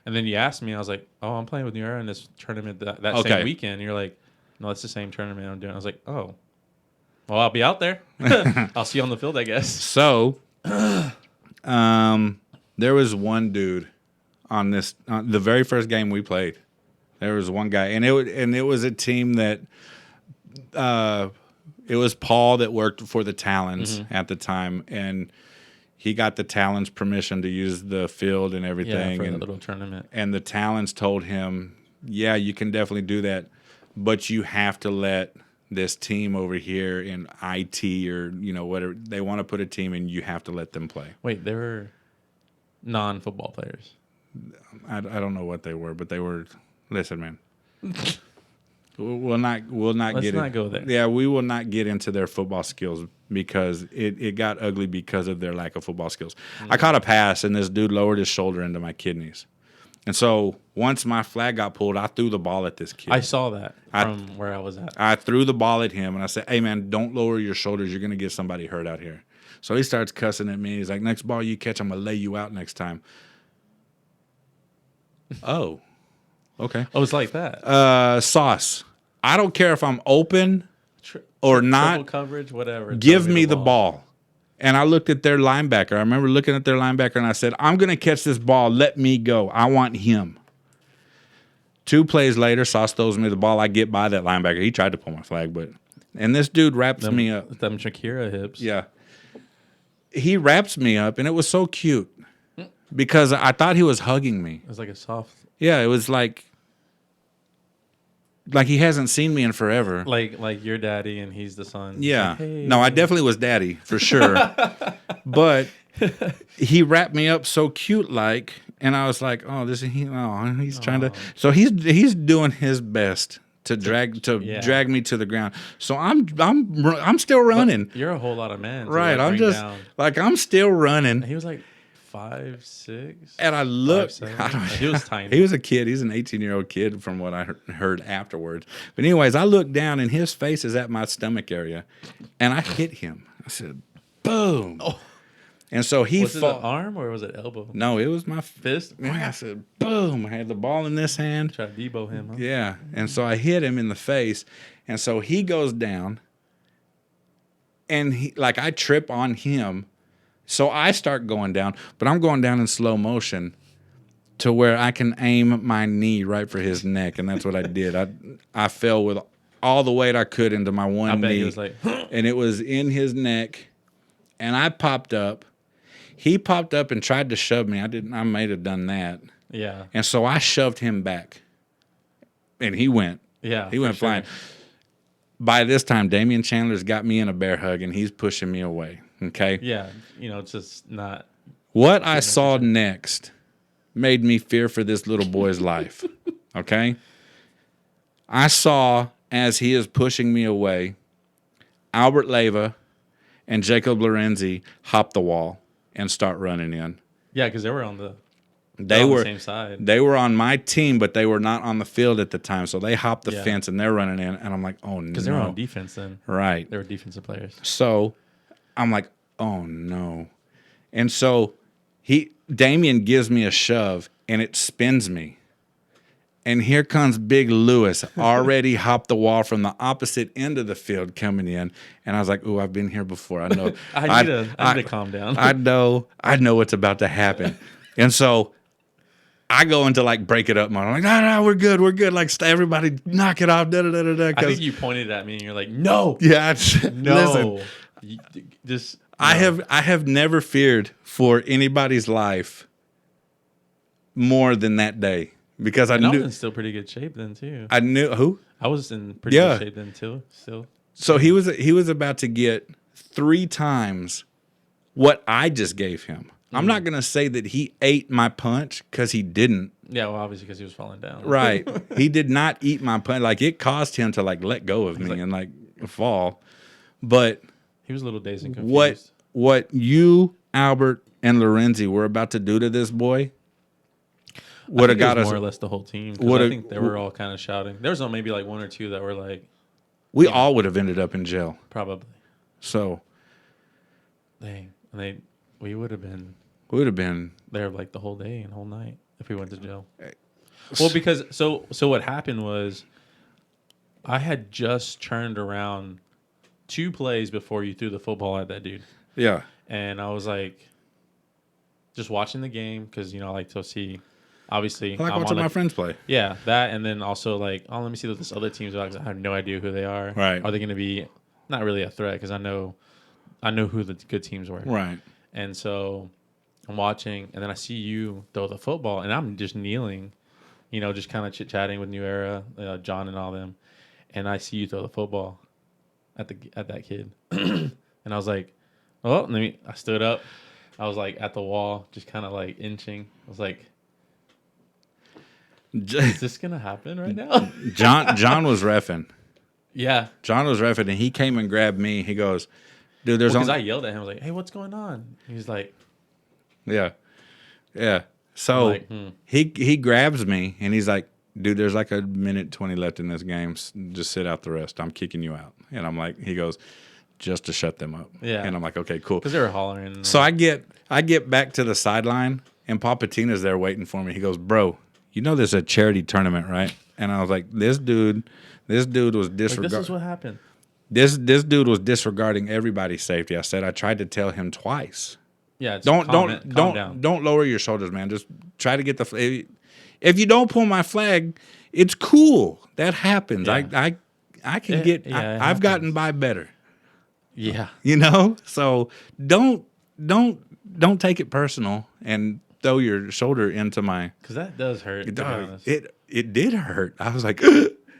And then you asked me, I was like, "Oh, I'm playing with New Era in this tournament that same weekend." And you're like, "No, it's the same tournament I'm doing." I was like, "Oh, well, I'll be out there. I'll see you on the field, I guess." So, there was one dude on the very first game we played There was one guy, and it was a team that it was Paul that worked for the Talons at the time, and he got the Talons permission to use the field and everything. for and the little tournament. And the Talons told him, yeah, you can definitely do that, but you have to let this team over here in IT or, whatever, they want to put a team in, you have to let them play. Wait, they were non-football players. I don't know what they were, but they were, listen, man. We'll not Let's not go there. Yeah, we will not get into their football skills because it got ugly because of their lack of football skills. I caught a pass, and this dude lowered his shoulder into my kidneys. And so once my flag got pulled, I threw the ball at this kid. I saw that from where I was at. I threw the ball at him, and I said, hey, man, don't lower your shoulders. You're going to get somebody hurt out here. So he starts cussing at me. He's like, next ball you catch, I'm going to lay you out next time. Oh, okay. Oh, it's like that. Sauce. I don't care if I'm open or not. Triple coverage, whatever. Give me the ball. And I looked at their linebacker. I remember looking at their linebacker, and I said, I'm going to catch this ball. Let me go. I want him. 2 plays later, Sauce throws me the ball. I get by that linebacker. He tried to pull my flag, and this dude wraps me up. Them Shakira hips. Yeah. He wraps me up, and it was so cute because I thought he was hugging me. It was like a soft. Yeah, it was like he hasn't seen me in forever. Like your daddy and he's the son. Yeah. Like, hey. No, I definitely was daddy for sure. But he wrapped me up so cute and I was like, oh, he's trying to. So he's doing his best to drag me to the ground. So I'm still running. But you're a whole lot of man. Right. I'm just down. I'm still running. He was like 5'6", and I looked. He was tiny. He was a kid. He's an 18-year-old kid, from what I heard afterwards. But anyways, I looked down, and his face is at my stomach area, and I hit him. I said, "Boom!" Oh. And so he was it an arm or was it elbow? No, it was my fist. Yeah, I said, "Boom!" I had the ball in this hand. Try to Debo him. Huh? Yeah, and so I hit him in the face, and so he goes down, and I trip on him. So I start going down, but I'm going down in slow motion to where I can aim my knee right for his neck, and that's what I did. I fell with all the weight I could into my one knee, he was like, and it was in his neck, and I popped up. He popped up and tried to shove me. I might have done that. Yeah. And so I shoved him back, and he went. Yeah. He went flying. By this time, Damian Chandler's got me in a bear hug, and he's pushing me away. Okay. Yeah, it's just not. What I saw next made me fear for this little boy's life. Okay. I saw, as he is pushing me away, Albert Leyva and Jacob Lorenzi hop the wall and start running in. Yeah, because they were on the same side. They were on my team, but they were not on the field at the time. So they hopped the fence and they're running in, and I'm like, oh no, because they were on defense then. Right. They were defensive players. So I'm like, oh no. And so Damian gives me a shove and it spins me. And here comes Big Lewis, already hopped the wall from the opposite end of the field coming in. And I was like, ooh, I've been here before. I know. I need to calm down. I know what's about to happen. And so I go into break it up mode. I'm like, no, we're good. Everybody knock it off. I think you pointed at me and you're like, no. Yeah. No. Listen, I have never feared for anybody's life more than that day, because I knew I was in still pretty good shape then too. I knew who I was in pretty good shape then too. Still. So he was about to get 3 times what I just gave him. I'm not gonna say that he ate my punch, because he didn't. Yeah, well, obviously because he was falling down. Right. He did not eat my punch. It caused him to let go of me and fall. But he was a little dazed and confused. What you, Albert, and Lorenzi were about to do to this boy would have got us more or less the whole team. I think they were all kind of shouting. There was maybe 1 or 2 that were like. We all would have ended up in jail. Probably. So. Dang. And we would have been. We would have been there the whole day and whole night if we went to jail. Well, because so what happened was, I had just turned around 2 plays before you threw the football at that dude. Yeah. And I was just watching the game because I like to see obviously, I like watching my friends play. Yeah, that, and then also like, oh, let me see what this other team's about. 'Cause I have no idea who they are. Right. Are they going to be not really a threat? Because I know who the good teams were. Right. And so I'm watching, and then I see you throw the football, and I'm just kneeling, just kind of chit chatting with New Era, John, and all them, and I see you throw the football at that kid, and I was like, oh, I stood up, I was like at the wall, just kind of like inching. I was like, is this gonna happen right now? John was reffing. Yeah, John was reffing, and he came and grabbed me. He goes, dude, because I yelled at him. I was like, hey, what's going on? He's like, yeah. So like, he grabs me and he's like, dude, there's like 1:20 left in this game. Just sit out the rest. I'm kicking you out. And I'm like, he goes, just to shut them up. Yeah. And I'm like, okay, cool. because they were hollering. So I get back to the sideline and Papa Tina's there waiting for me. He goes, bro, you know this is a charity tournament, right? And I was like, this dude was disregarding. Like, this is what happened. This dude was disregarding everybody's safety. I said I tried to tell him twice. Yeah, Don't down. lower your shoulders, man. Just try to get the flag. If you don't pull my flag, it's cool. That happens. Yeah. I can get. I've gotten by better. Yeah, So don't take it personal and throw your shoulder into my. because that does hurt. To be honest. It did hurt. I was like,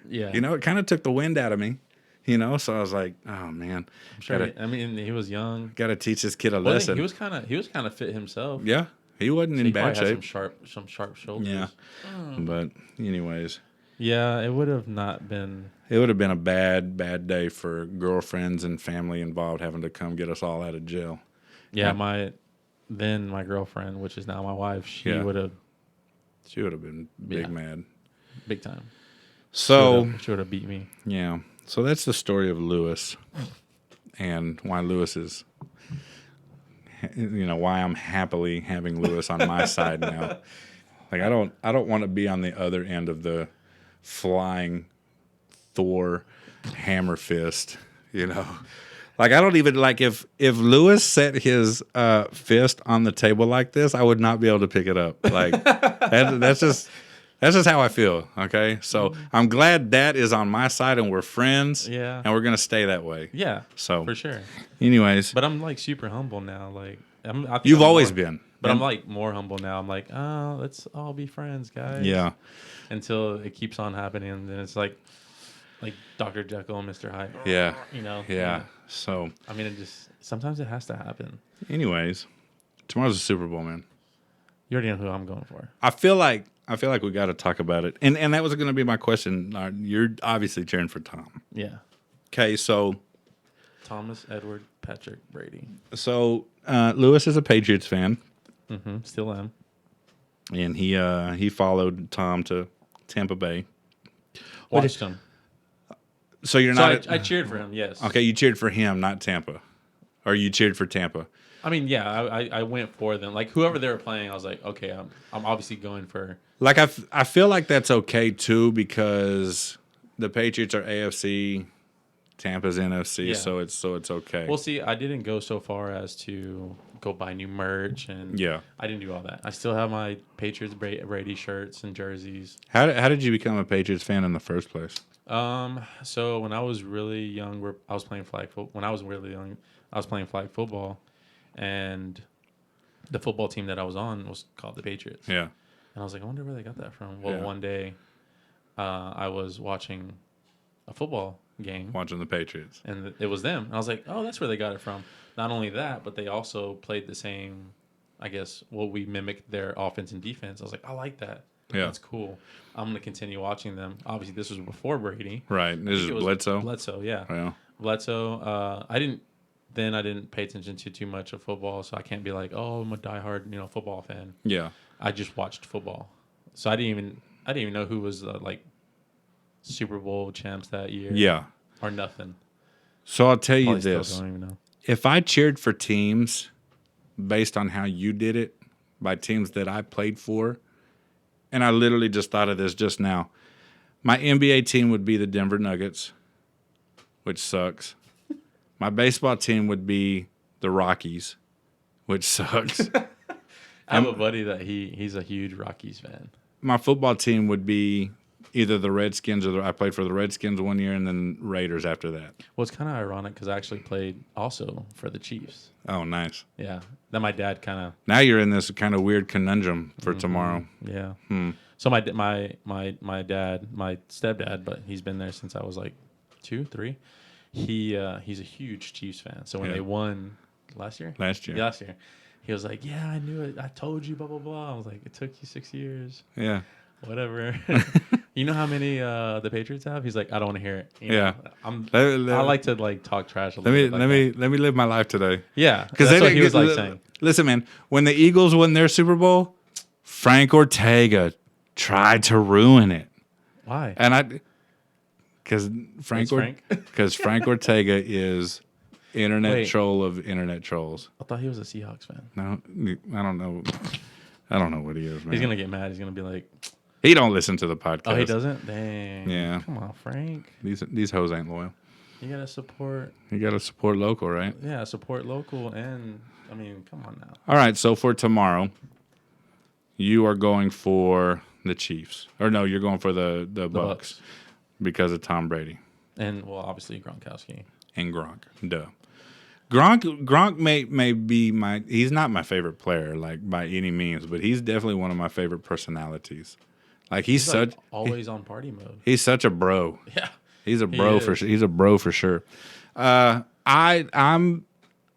Yeah, it kind of took the wind out of me. So I was like, oh man, I'm sure. He was young. got to teach this kid a Well, lesson. he was kind of fit himself. Yeah, he wasn't in He bad probably had shape. some sharp shoulders. Yeah, but anyways, Yeah, it would have not been. it would have been a bad day for girlfriends and family involved having to come get us all out of jail. Yeah, my girlfriend, which is now my wife, she Yeah. would have She would have been big mad. big time. So She would have beat me. yeah, so that's the story of Lewis, and why Lewis is. Why I'm happily having Lewis on my side now. Like I don't want to be on the other end of the flying Thor hammer fist, Like I don't even like if Lewis set his fist on the table like this, I would not be able to pick it up. Like that's just how I feel. Okay, so I'm glad Dad is on my side and we're friends. Yeah. and we're gonna stay that way. Yeah, So for sure. anyways, But I'm like super humble now. Like I think you've I'm always more- been. But And- I'm like more humble now. I'm like, oh, let's all be friends, guys. yeah. Until it keeps on happening, and then it's like Dr. Jekyll and Mr. Hyde. Yeah. Yeah. So, I mean, sometimes it has to happen. anyways, tomorrow's the Super Bowl, man. You already know who I'm going for. I feel like we got to talk about it, and that was going to be my question. You're obviously cheering for Tom. Yeah. Okay, so Thomas Edward Patrick Brady. Lewis is a Patriots fan, Still am. and he followed Tom to Tampa Bay. Watched him. So you're So not. I cheered for him. Yes. Okay, you cheered for him, not Tampa, or you cheered for Tampa. I mean, yeah, I went for them. Like whoever they were playing, I was like, okay, I'm obviously going for. Like I feel like that's okay too because the Patriots are AFC, Tampa's NFC, Yeah. so it's okay. Well, see, I didn't go so far as to go buy new merch, and Yeah. I didn't do all that. I still have my Patriots Brady shirts and jerseys. How did you become a Patriots fan in the first place? So when I was really young, I was playing flag football. When I was really young, I was playing flag football, and the football team that I was on was called the Patriots. Yeah. And I was like, I wonder where they got that from. Well, Yeah. one day, I was watching a football game, Watching the Patriots. and it was them. And I was like, oh, that's where they got it from. Not only that, but they also played the same, I guess, we mimicked their offense and defense. I was like, I like that. Yeah. That's cool. I'm going to continue watching them. Obviously, this was before Brady. Right. This is It was Bledsoe. Bledsoe, yeah. Yeah. Bledsoe. I didn't pay attention to too much of football, so I can't be like, oh, I'm a diehard, football fan. Yeah. I just watched football, so I didn't even know who was like Super Bowl champs that year. Yeah. or nothing. So I'll tell you Probably still this. don't even know. If I cheered for teams based on how you did it, by teams that I played for, and I literally just thought of this just now, my NBA team would be the Denver Nuggets, which sucks. My baseball team would be the Rockies, which sucks. I have a buddy that he's a huge Rockies fan. my football team would be either the Redskins or I played for the Redskins one year and then Raiders after that. Well, it's kind of ironic because I actually played also for the Chiefs. Oh, nice. Yeah. Then my dad kind of. Now you're in this kind of weird conundrum for tomorrow. Yeah. Hmm. So my dad, my stepdad, but he's been there since I was like 2, 3. He's a huge Chiefs fan. So when they won last year, he was like, "Yeah, I knew it. I told you." Blah blah blah. I was like, "It took you 6 years." Yeah. Whatever. You know how many the Patriots have? He's like, "I don't want to hear it." You Yeah. know, I like to like talk trash a little bit. Let me live my life today. Yeah, because that's what he was like saying. Listen, man, when the Eagles won their Super Bowl, Frank Ortega tried to ruin it. Why? And because Frank Ortega is internet troll of internet trolls. I thought he was a Seahawks fan. No, I don't know. I don't know what he is, man. He's gonna get mad. He's gonna be like, he don't listen to the podcast. "Oh, he doesn't? Dang. Yeah. Come on, Frank. These hoes ain't loyal. You gotta support. You gotta support local, right? Yeah, support local, and I mean, come on now. All right, so for tomorrow, you are going for the Chiefs, or no? You're going for the Bucks because of Tom Brady and obviously Gronkowski and Gronk. Duh. Gronk may be he's not my favorite player like by any means, but he's definitely one of my favorite personalities. Like he's always on party mode. He's such a bro. Yeah, he's a bro for sure. He's a bro for sure. I don't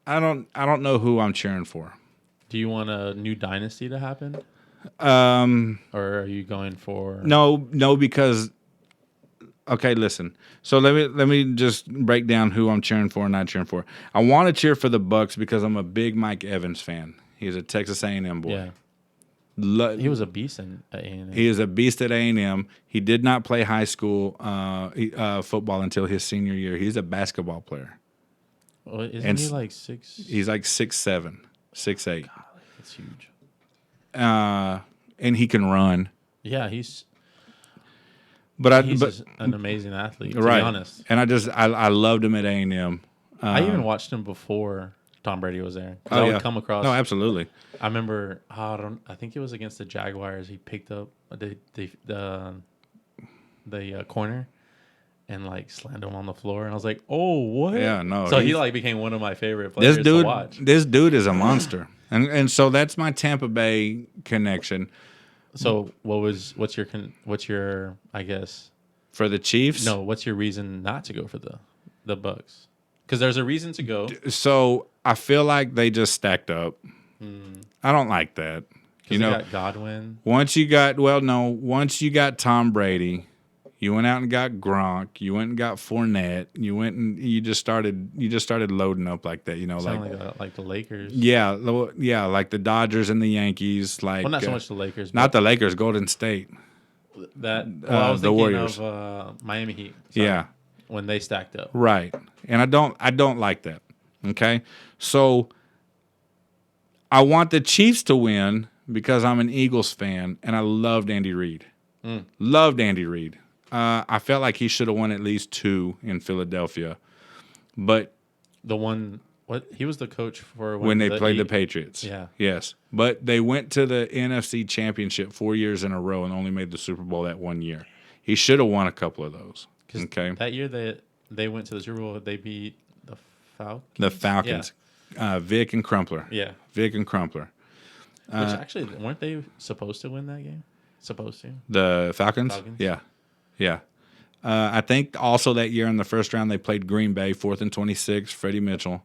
know who I'm cheering for. Do you want a new dynasty to happen? Or are you going for no because okay, listen. So let me just break down who I'm cheering for and not cheering for. I want to cheer for the Bucks because I'm a big Mike Evans fan. He's a Texas A&M boy. Yeah. He was a beast at A&M. He is a beast at A&M. He did not play high school football until his senior year. He's a basketball player. Well, isn't he like 6? He's like 6'7", 6'8". Golly, that's huge. And he can run. Yeah, he's just an amazing athlete, to be honest. And I loved him at A&M. I even watched him before Tom Brady was there. I would come across. No, absolutely. I remember. I think it was against the Jaguars. He picked up the corner and like slammed him on the floor, and I was like, "Oh, what?" Yeah, no. So he like became one of my favorite players to watch. This dude is a monster, and so that's my Tampa Bay connection. So what's your I guess for the Chiefs? No, what's your reason not to go for the Bucks? Because there's a reason to go. So I feel like they just stacked up. I don't like that. You got Godwin. Once you got Tom Brady, you went out and got Gronk. You went and got Fournette. You just started loading up like that. Like the Lakers. Yeah, like the Dodgers and the Yankees. Like not so much the Lakers. Not the Lakers. Golden State. I was the thinking Warriors. Of Miami Heat. Yeah. When they stacked up. Right. And I don't like that. Okay? So I want the Chiefs to win because I'm an Eagles fan and I loved Andy Reid. Loved Andy Reid. I felt like he should have won at least 2 in Philadelphia. But he was the coach for when they played the Patriots. Yeah. Yes. But they went to the NFC Championship 4 years in a row and only made the Super Bowl that 1 year. He should have won a couple of those. Okay. That year they went to the Super Bowl, they beat the Falcons. The Falcons. Yeah. Vic and Crumpler. Yeah. Vic and Crumpler. Which actually, weren't they supposed to win that game? Supposed to. The Falcons? Yeah. Yeah. I think also that year in the first round they played Green Bay, 4th and 26. Freddie Mitchell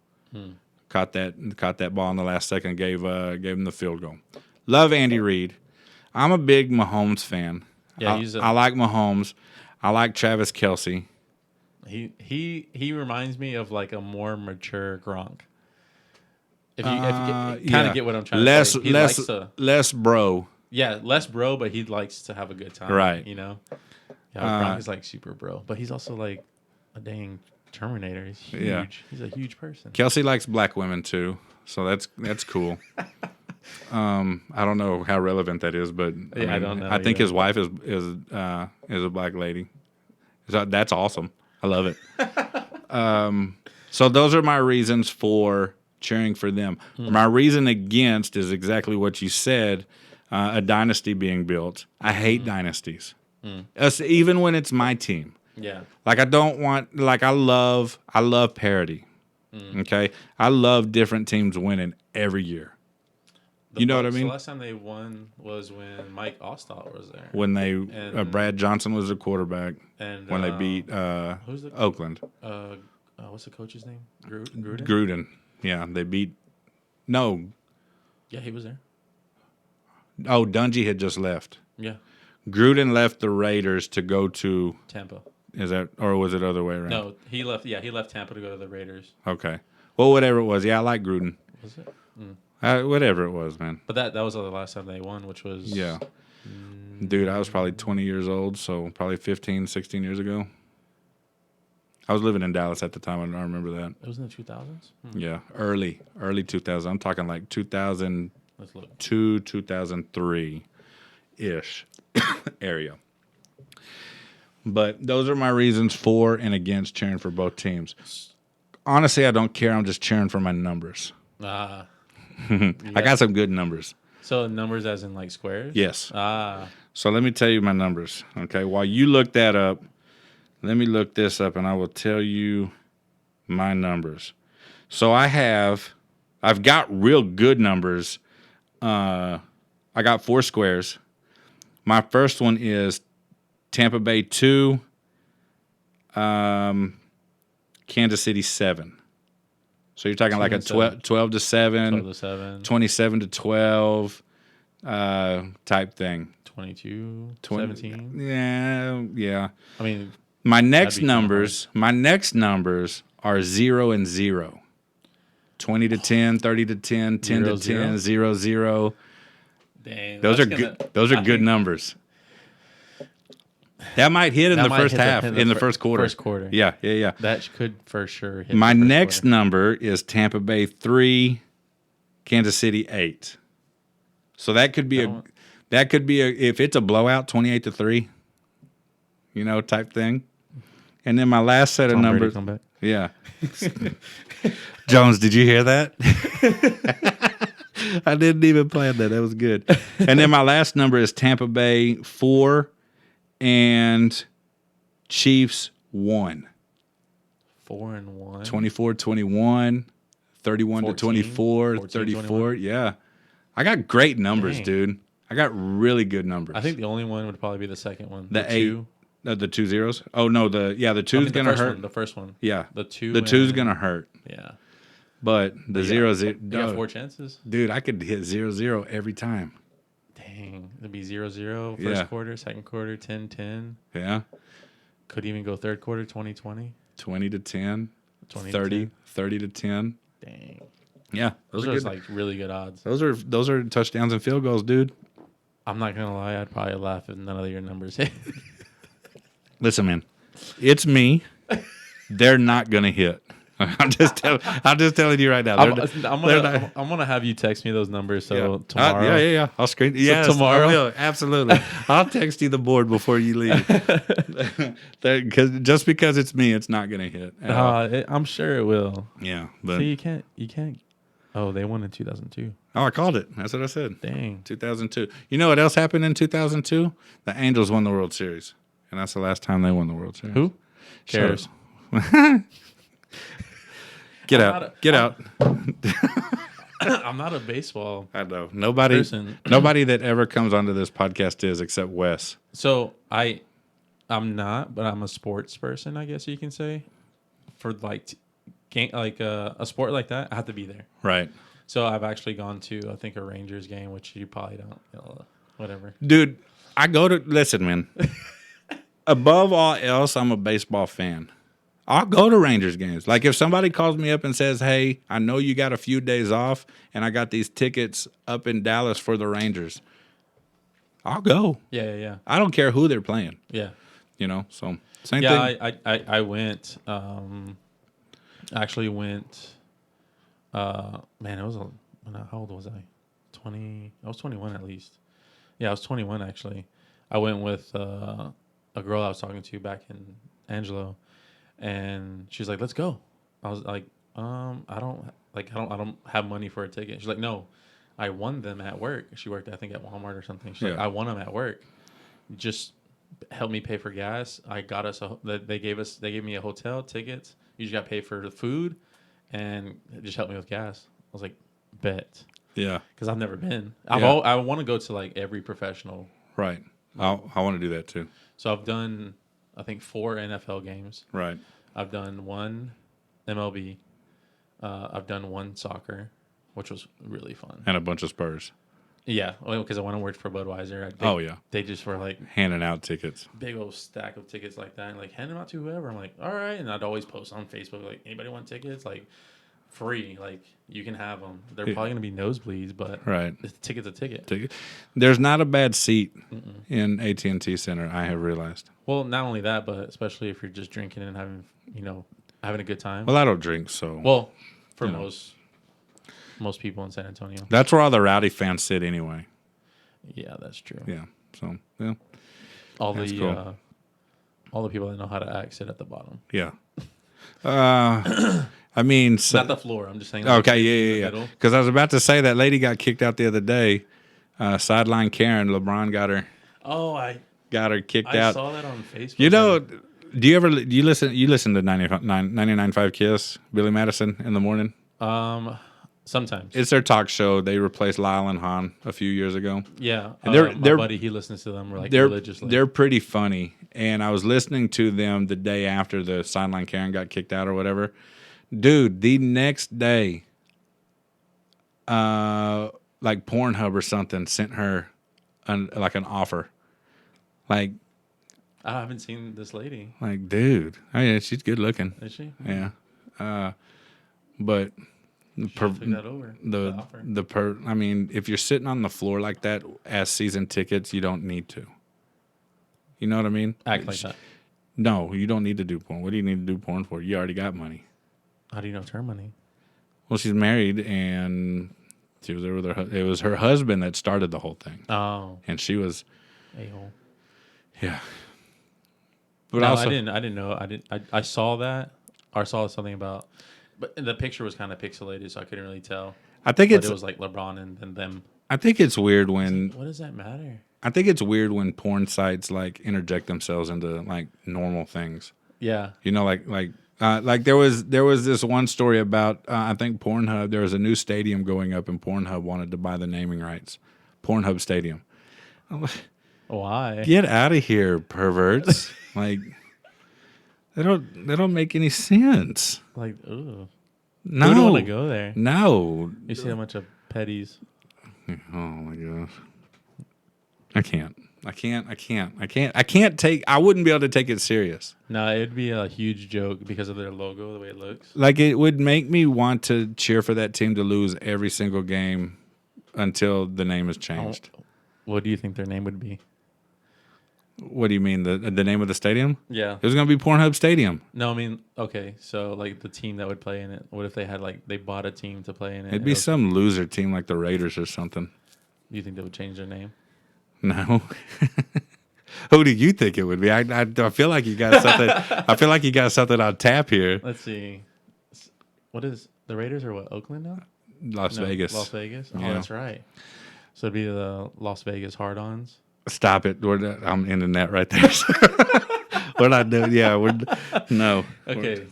caught that ball in the last second, gave him the field goal. Love Andy Reid. I'm a big Mahomes fan. Yeah, I like Mahomes. I like Travis Kelce. He reminds me of like a more mature Gronk. If you kind of get what I'm trying to say. Less bro. Yeah, less bro, but he likes to have a good time. Right. You know? Yeah, Gronk is like super bro, but he's also like a dang Terminator. He's huge. Yeah. He's a huge person. Kelce likes black women too, so that's cool. I don't know how relevant that is, but I don't know. I think his wife is a black lady. So that's awesome. I love it. So those are my reasons for cheering for them. My reason against is exactly what you said. a dynasty being built. I hate dynasties. Even when it's my team. Yeah. Like I don't want. Like I love parity. Okay, I love different teams winning every year. You know what I mean? The last time they won was when Mike Ostall was there. When they And- Brad Johnson was the quarterback. And When they beat who's the Oakland. what's the coach's name? Gruden. Gruden. Yeah, they beat. No. Yeah, he was there. Oh, Dungy had just left. Yeah, Gruden left the Raiders to go to. Tampa. Is that, or was it other way around? No, he left. Yeah, he left Tampa to go to the Raiders. Okay. Well, whatever it was. Yeah, I like Gruden. Was it? Whatever it was, man. But that was the last time they won, which was Yeah. Dude, I was probably 20 years old, so probably 15, 16 years ago. I was living in Dallas at the time. I don't remember that. It was in the 2000s. Yeah, early 2000s. I'm talking like 2002, Let's look. 2003-ish area. But those are my reasons for and against cheering for both teams. Honestly, I don't care. I'm just cheering for my numbers. Ah. I got some good numbers. So numbers as in like squares? Yes. Ah. So let me tell you my numbers. Okay. While you look that up, let me look this up and I will tell you my numbers. So I've got real good numbers. I got 4 squares. My first one is Tampa Bay 2, Kansas City 7. So you're talking like a 12 to 7, 12 to 7, 27 to 12 type thing. 22, 20, 17. Yeah. I mean, My next That'd be numbers are 0 and 0. 20 to 10, 30 to 10, 10 to 10, 0, 0. dang. Those are good. Those are good numbers. That might hit in the first half, in the first quarter. First quarter. Yeah. That could for sure hit. My the first next quarter. number is Tampa Bay 3, Kansas City 8. So that could be if it's a blowout, 28 to 3, type thing. And then my last set of Tom Brady numbers. come back. Yeah. Jones, did you hear that? I didn't even plan that. That was good. And then my last number is Tampa Bay 4 and Chiefs 1. 4-1. 24-21, 31 to 24, 14, 34. 21. Yeah. I got great numbers, Dang. dude. I got really good numbers. I think the only one would probably be the second one. the 8, two. the 2 zeros. Oh no, the 2's gonna hurt. The first one. Yeah, The 2. the 2's and- gonna hurt. Yeah. But the 0, 0, You got 4 chances. dude, I could hit 0-0 every time. Dang. It'd be 0-0 first Yeah. quarter, second quarter, 10-10. Yeah, Could even go third quarter, 20-20. 20 to 10, 20 30, to 10. 30 to 10. Dang. Yeah, those Those are are good. like really good odds. Those are touchdowns and field goals, dude. I'm not gonna lie, I'd probably laugh if none of your numbers hit. Listen, man, it's me. They're not gonna hit. I'm just telling you right now. I'm They're not- gonna have you text me those numbers so Yeah. tomorrow. Yeah. I'll screen. Yes, tomorrow? I will. Absolutely. I'll text you the board before you leave. Just because it's me, it's not going to hit. at all. I'm sure it will. Yeah, but See, you can't. Oh, they won in 2002. I called it. That's what I said. Dang. 2002. You know what else happened in 2002? The Angels won the World Series, and that's the last time they won the World Series. Who cares? Get out. Get out. I'm not a baseball I know. Nobody that ever comes onto this podcast is except Wes. So I'm not, but I'm a sports person, I guess you can say. For a sport like that, I have to be there. Right. So I've actually gone to, I think, a Rangers game, which you probably don't. Whatever. Dude, listen, man. Above all else, I'm a baseball fan. I'll go to Rangers games. Like if somebody calls me up and says, "Hey, I know you got a few days off, and I got these tickets up in Dallas for the Rangers," I'll go. Yeah. I don't care who they're playing. Yeah. So same thing. Yeah, I went. Actually went. Man, it was how old was I? 20. I was 21 at least. Yeah, I was 21 actually. I went with a girl I was talking to back in Angelo, and she's like, "Let's go." I was like, I don't have money for a ticket." She's like, "No, I won them at work. She worked, I think, at Walmart or something. She's like, Yeah. I won them at work. Just help me pay for gas. I got us they gave me a hotel, tickets. You just got to pay for the food, and it just helped me with gas. I was like, bet, Yeah. because I've never been. Yeah. I want to go to like every professional. Right. I want to do that too. So I've done, I think, 4 NFL games. Right. I've done 1 MLB. I've done 1 soccer, which was really fun. And a bunch of Spurs. Yeah, because I went and worked for Budweiser. They just were like handing out tickets. big old stack of tickets like that, and like hand them out to whoever. I'm like, all right, and I'd always post on Facebook like, anybody want tickets? Like, free, like you can have them. They're probably gonna be nosebleeds, but Right. the ticket's a ticket. There's not a bad seat in AT&T Center, I have realized. Well, not only that, but especially if you're just drinking and having a good time. Well, I don't drink, so Well, for you know. most people in San Antonio. That's where all the rowdy fans sit anyway. Yeah, that's true. Yeah. So yeah. All That's the cool. all the people that know how to act sit at the bottom. Yeah. I mean, Not the floor. I'm just saying. Like, okay, in the yeah. middle. Because I was about to say that lady got kicked out the other day. Sideline Karen, LeBron got her kicked I out. saw that on Facebook. You know, do you listen to 99.5 Kiss, Billy Madison in the morning? Sometimes. It's their talk show. They replaced Lyle and Han a few years ago. Yeah, And my buddy, he listens to them religiously. They're pretty funny. And I was listening to them the day after the Sideline Karen got kicked out or whatever. Dude, the next day, like Pornhub or something sent her an offer. Like, I haven't seen this lady. like, dude, oh yeah, she's good looking. Is she? Yeah, but Took that over. The offer. I mean, if you're sitting on the floor like that as season tickets, you don't need to. You know what I mean? Act like that. No, you don't need to do porn. What do you need to do porn for? You already got money. How do you know it's her money? Well, she's married, and she was there with it was her husband that started the whole thing, Oh, and she was, a-hole. yeah. But No, also, I didn't know. I saw that, or saw something about, but the picture was kind of pixelated, so I couldn't really tell. I think But it's it was like LeBron and them. I think it's weird when What does that matter? I think it's weird when porn sites like interject themselves into like normal things. Yeah. You know, like there was this one story about I think Pornhub. There was a new stadium going up, and Pornhub wanted to buy the naming rights. Pornhub Stadium. Why? Get out of here, perverts! Like they don't make any sense. Like, ooh. No, Who don't want to go there? No. You see a bunch of petties. Oh my gosh. I can't take. I wouldn't be able to take it serious. No, it'd be a huge joke because of their logo, the way it looks. Like it would make me want to cheer for that team to lose every single game until the name is changed. What do you think their name would be? What do you mean the name of the stadium? Yeah. It was going to be Pornhub Stadium. No, I mean, okay, so like the team that would play in it. What if they had they bought a team to play in it? It'd be some loser team like the Raiders or something. Do you think they would change their name? No. Who do you think it would be? I feel like you got something. I feel like you got something on tap here. Let's see. What is the Raiders or what? Oakland now? Las Vegas. Las Vegas. Oh, Yeah. that's right. So it'd be the Las Vegas Hard-Ons. Stop it. I'm ending that right there. We're not doing. Yeah, no. Okay.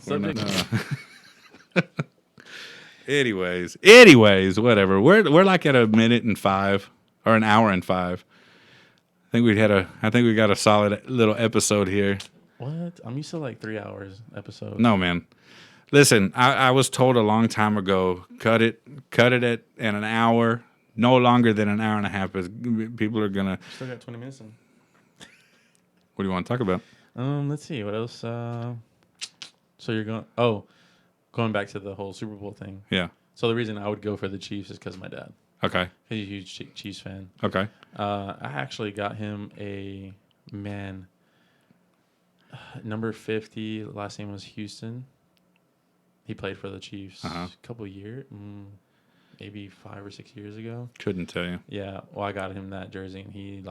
Anyways, whatever. We're like at a minute and 5 or an hour and 5. I think we got a solid little episode here. What? I'm used to like 3 hours episode. No, man. Listen, I was told a long time ago, cut it at an hour, no longer than an hour and a half, because people are gonna. Still got 20 minutes in. What do you want to talk about? Let's see what else. So you're going back to the whole Super Bowl thing. Yeah. So the reason I would go for the Chiefs is because of my dad. Okay. He's a huge Chiefs fan. Okay. I actually got him number 50. The last name was Houston. He played for the Chiefs a couple years, maybe 5 or 6 years ago. Couldn't tell you. Yeah. Well, I got him that jersey, and he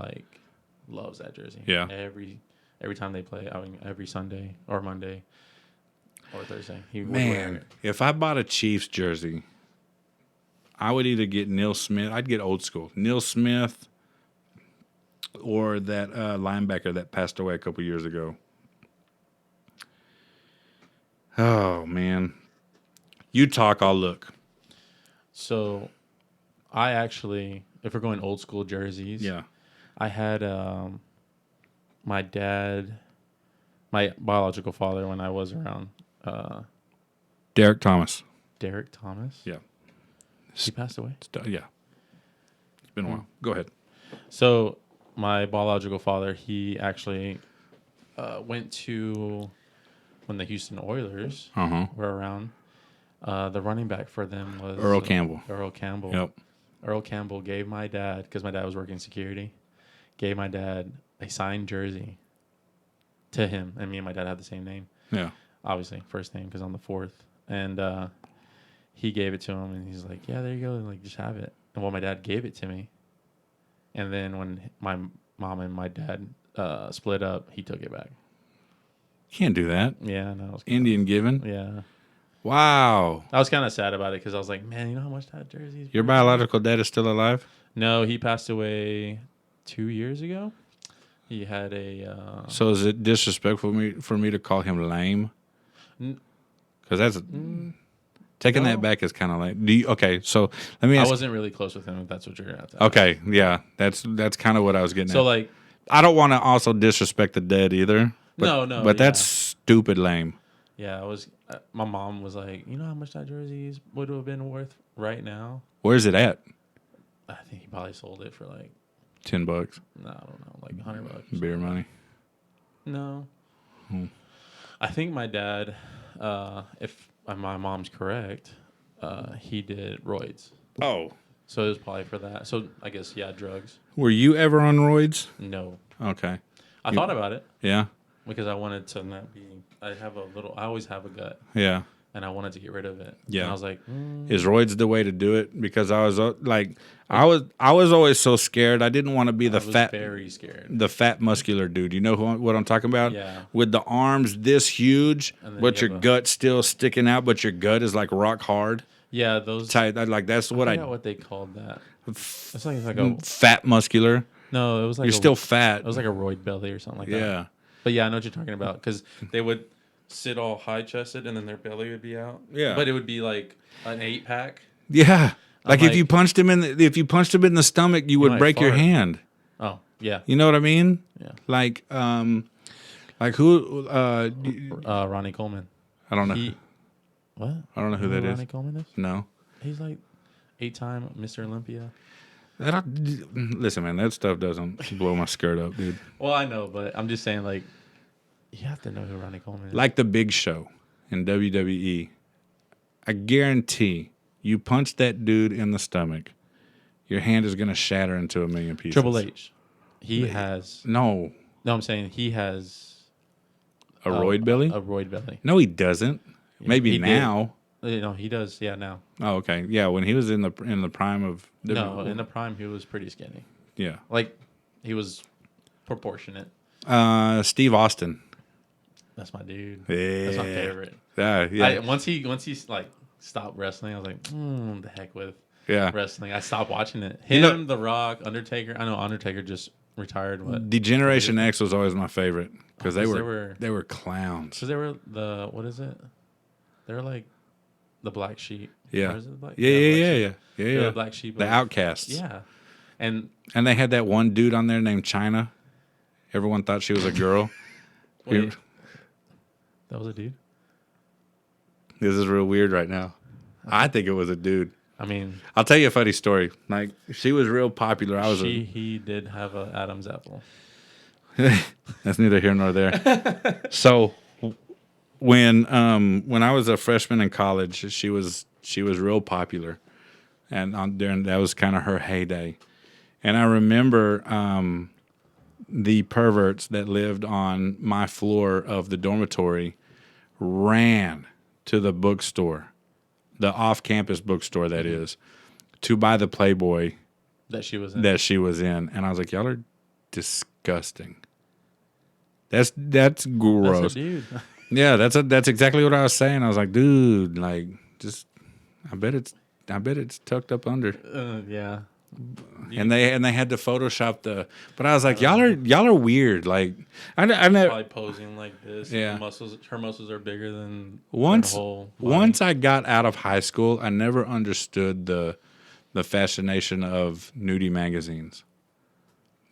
loves that jersey. Yeah. Every time they play, I mean, every Sunday or Monday or Thursday, he would wear Man, it. if I bought a Chiefs jersey, I would either get Neil Smith. I'd get old school. Neil Smith or that linebacker that passed away a couple years ago. Oh, man. You talk, I'll look. So, I actually, if we're going old school jerseys, Yeah. I had my dad, my biological father, when I was around. Derek Thomas. Derek Thomas? Yeah. He passed away? Yeah. It's been a while. Go ahead. So, my biological father, he actually went to, when the Houston Oilers were around, the running back for them was Earl Campbell. Earl Campbell. Yep. Earl Campbell gave my dad, because my dad was working security, gave my dad a signed jersey to him. And me and my dad had the same name. Yeah. Obviously, first name, because I'm the fourth. And he gave it to him, and he's like, yeah, there you go. Like, just have it. And well, my dad gave it to me. And then when my mom and my dad split up, he took it back. Can't do that. Yeah, no. Indian given. Yeah. Wow. I was kind of sad about it because I was like, man, you know how much that jersey is? Your biological dad is still alive? No, he passed away 2 years ago. He had a... So is it disrespectful for me to call him lame? Because that's... Taking that back is kind of lame. Okay, so let me ask... I wasn't really close with him, if that's what you're going to have to ask. Okay, yeah. That's kind of what I was getting at. So, like... I don't want to also disrespect the dead either. But, No. But that's stupid lame. Yeah, I was... my mom was like, you know how much that jersey would have been worth right now? Where's it at? I think he probably sold it for like... $10. No, I don't know, like $100. Beer money. No. I think my dad, if my mom's correct, he did roids. Oh. So it was probably for that. So I guess, yeah, drugs. Were you ever on roids? No. Okay. I thought about it Yeah? because I wanted to not be... I always have a gut, Yeah. and I wanted to get rid of it. Yeah. And I was like... Is roids the way to do it? Because I was I was always so scared. I didn't want to be I was very scared. the fat muscular dude. You know what I'm talking about? Yeah. With the arms this huge, And then but you your have gut's still sticking out, but your gut is like rock hard. Yeah, those... Tight. That's what I forgot what they called that. It's like a... fat muscular. No, it was like... You're still fat. It was like a roid belly or something like that. Yeah. But yeah, I know what you're talking about because they would sit all high chested and then their belly would be out. Yeah. But it would be like an 8-pack. Yeah. Like if like- you punched him in the stomach, you would might break your fart. hand. Oh, yeah. You know what I mean? Yeah. Like who? Ronnie Coleman. I don't know. What? I don't know who You that is. Ronnie Coleman is? No. He's like 8-time Mr. Olympia. Listen, man, that stuff doesn't blow my skirt up, dude. Well, I know, but I'm just saying, like, you have to know who Ronnie Coleman is. Like the Big Show in WWE, I guarantee you punch that dude in the stomach, your hand is gonna shatter into a million pieces. Triple H. He has... No, I'm saying he has... a roid belly. A roid belly. No, he doesn't. Maybe he did. now. No, he does. Yeah, now. Oh, okay. Yeah, when he was in the prime of No, in the prime, he was pretty skinny. yeah. Like, he was proportionate. Steve Austin. That's my dude. Yeah. That's my favorite. Yeah. Once he like stopped wrestling, I was like, the heck with Yeah. wrestling. I stopped watching it. You know- The Rock, Undertaker. I know Undertaker just retired. What? Degeneration X was always my favorite because they 'cause were clowns. Because they were what is it? They're like the black sheep. Yeah. Or is it the black? Yeah. They're the black sheep. The outcasts. Yeah. And And they had that one dude on there named China. Everyone thought she was a girl. wait, that was a dude? This is real weird right now. I think it was a dude. I mean, I'll tell you a funny story. Like she was real popular. he did have a Adam's apple. That's neither here nor there. So when I was a freshman in college, she was real popular, and that was kind of her heyday. And I remember the perverts that lived on my floor of the dormitory ran to the bookstore, the off-campus bookstore that is, to buy the Playboy That she was in. And I was like, y'all are disgusting. That's gross. That's a dude. Yeah, that's exactly what I was saying. I was like, dude, like, just, I bet it's it's tucked up under. Yeah. And they had to Photoshop but I was like, y'all are weird. Like, I never. Probably posing like this. Yeah. And her muscles are bigger than Once her whole body. once I got out of high school, I never understood the fascination of nudie magazines.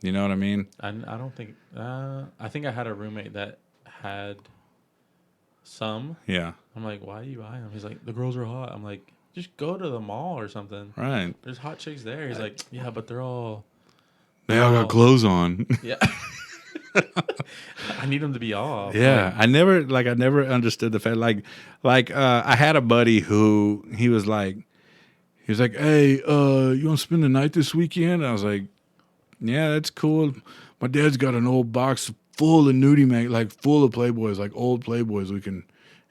You know what I mean? I don't think. I think I had a roommate that had some. Yeah. I'm like, why do you buy them? He's like, the girls are hot. I'm like, just go to the mall or something. Right. There's hot chicks there. He's like, yeah, but they all got clothes on. Yeah. I need them to be off. Yeah, I never understood the fact. I had a buddy who he was like, hey, you want to spend the night this weekend? I was like, yeah, that's cool. My dad's got an old box full of nudie like full of Playboys, like old Playboys. And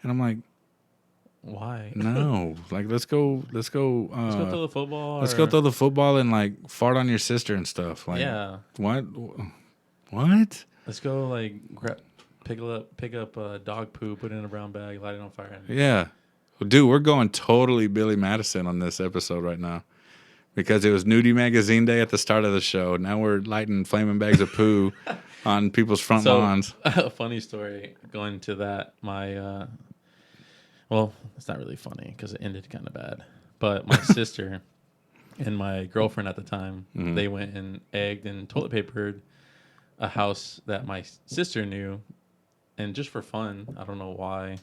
I'm like, why? no, like let's go. Let's go throw the football. Let's go throw the football and like fart on your sister and stuff. Like, yeah. What? Let's go like pick up dog poo, put it in a brown bag, light it on fire. Yeah. Dude, we're going totally Billy Madison on this episode right now because it was Nudie Magazine Day at the start of the show. Now we're lighting flaming bags of poo on people's front lawns. A funny story going to that. Well, it's not really funny because it ended kind of bad. But my sister and my girlfriend at the time, they went and egged and toilet papered a house that my sister knew, and just for fun. I don't know why.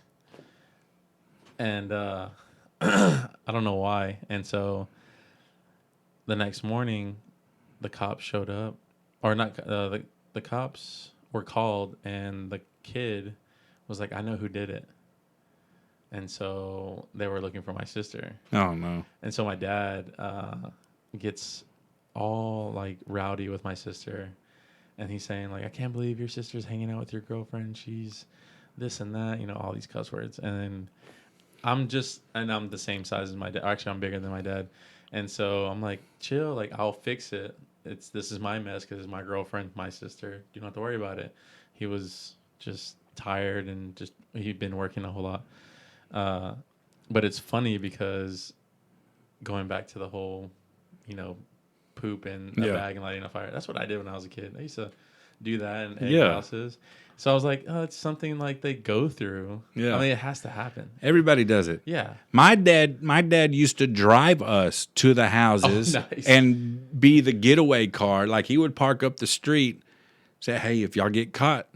And I don't know why. And so the next morning, the cops showed up, or not. The cops were called, and the kid was like, "I know who did it." And so they were looking for my sister. Oh no! And so my dad gets all like rowdy with my sister, and he's saying like, "I can't believe your sister's hanging out with your girlfriend. She's this and that, all these cuss words." And then I'm the same size as my dad. Actually, I'm bigger than my dad. And so I'm like, chill, like I'll fix it. This is my mess because it's my girlfriend, my sister. You don't have to worry about it. He was just tired and he'd been working a whole lot. But it's funny because going back to the whole, poop in a bag and lighting a fire. That's what I did when I was a kid. I used to do that in egg houses. So I was like, oh, it's something like they go through. Yeah. I mean, it has to happen. Everybody does it. Yeah. My dad used to drive us to the houses and be the getaway car. Like he would park up the street, say, hey, if y'all get caught,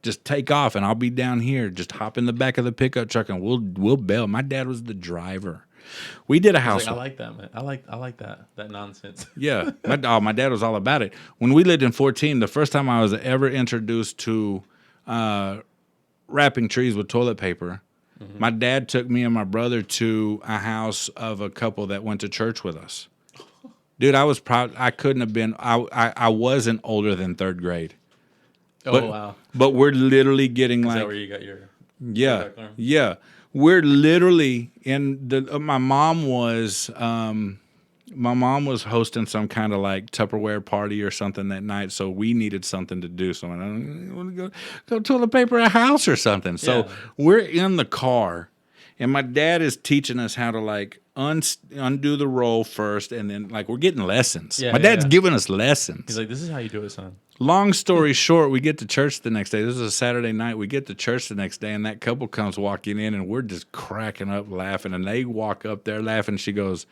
just take off and I'll be down here. Just hop in the back of the pickup truck and we'll bail. My dad was the driver. We did a house. I like that, man. I like that nonsense. Yeah. My dad was all about it. When we lived in 14, the first time I was ever introduced to wrapping trees with toilet paper, my dad took me and my brother to a house of a couple that went to church with us. Dude, I was proud. I couldn't have been. I wasn't older than third grade. Wow. But we're literally getting Is that where you got your yeah. We're literally in the. My mom was hosting some kind of like Tupperware party or something that night, so we needed something to do. So I want to go toilet paper a house or something. So we're in the car, and my dad is teaching us how to like undo the roll first, and then like we're getting lessons. My dad's giving us lessons. He's like, "This is how you do it, son." Long story short, we get to church the next day. This is a Saturday night. We get to church the next day, and that couple comes walking in, and we're just cracking up laughing. And they walk up there laughing. She goes,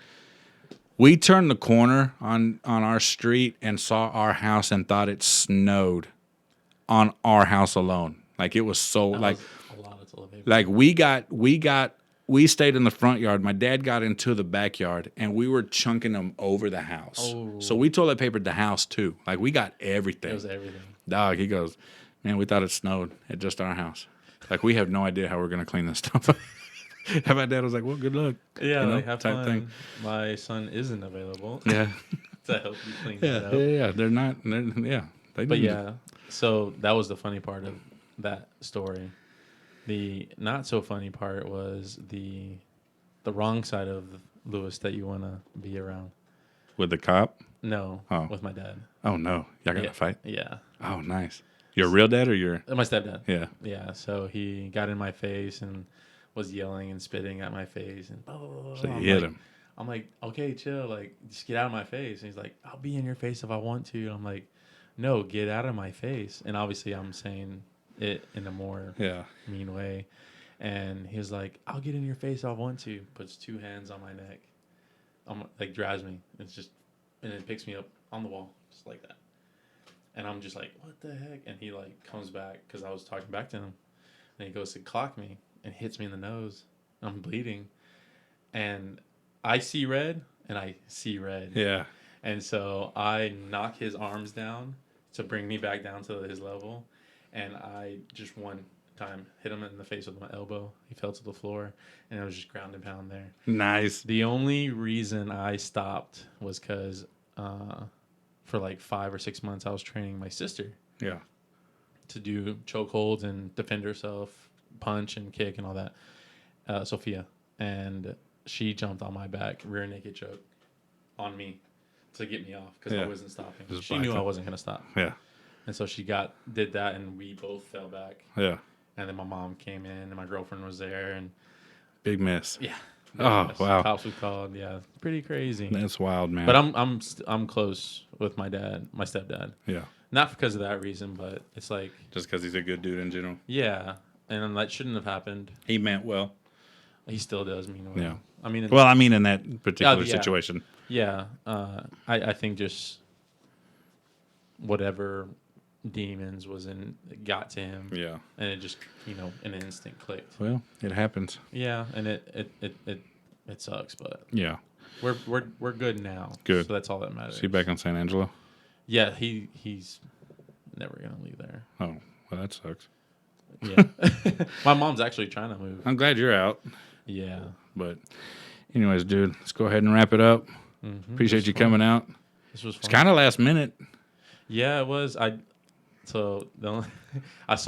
we turned the corner on our street and saw our house and thought it snowed on our house alone. Like it was so that like was a lot of television. Like we stayed in the front yard. My dad got into the backyard, and we were chunking them over the house. Oh. So we toilet papered the house too. Like we got everything. It was everything. Dog, he goes, man, we thought it snowed at just our house. Like we have no idea how we're gonna clean this stuff up. And my dad was like, well, good luck. Yeah, like have fun. Thing. My son isn't available. Yeah. To help you clean it up. Yeah. They're not. But yeah, so that was the funny part of that story. The not so funny part was the wrong side of Lewis that you want to be around. With the cop? No, with my dad. Oh, no. Y'all got to fight? Yeah. Oh, nice. Your real dad or your? My stepdad. Yeah. Yeah, so he got in my face and was yelling and spitting at my face. And blah, blah, blah, so you hit him. I'm like, okay, chill. Like, just get out of my face. And he's like, I'll be in your face if I want to. I'm like, no, get out of my face. And obviously I'm saying it in a more mean way. And he was like, I'll get in your face if I want to. Puts 2 hands on my neck. Like, grabs me. It's just, and then picks me up on the wall, just like that. And I'm just like, what the heck? And he like comes back because I was talking back to him. And he goes to clock me and hits me in the nose. I'm bleeding. And I see red and I see red. Yeah. And so I knock his arms down to bring me back down to his level. And I just one time hit him in the face with my elbow. He fell to the floor and it was just ground and pound there. Nice. The only reason I stopped was because for like 5 or 6 months, I was training my sister. Yeah. To do chokeholds and defend herself, punch and kick and all that. Sophia. And she jumped on my back, rear naked choke on me to get me off because I wasn't stopping. She knew I wasn't going to stop. Yeah. And so she did that and we both fell back. Yeah. And then my mom came in and my girlfriend was there and big miss. Yeah. Oh, wow. Cops was called. Yeah. Pretty crazy. That's wild, man. But I'm close with my dad, my stepdad. Yeah. Not because of that reason, but it's like just because he's a good dude in general. Yeah. And that shouldn't have happened. He meant well. He still does mean well. Yeah. I mean, in that particular situation. Yeah. I think just whatever demons got to him. Yeah. And it just, an instant clicked. Well, it happens. Yeah, and it sucks, but yeah. We're good now. Good. So that's all that matters. Is he back on San Angelo? Yeah, he's never going to leave there. Oh, well, that sucks. Yeah. My mom's actually trying to move. I'm glad you're out. Yeah. But anyways, dude, let's go ahead and wrap it up. Mm-hmm. Appreciate you coming out. This was fun. It's kind of last minute. Yeah, it was. I saw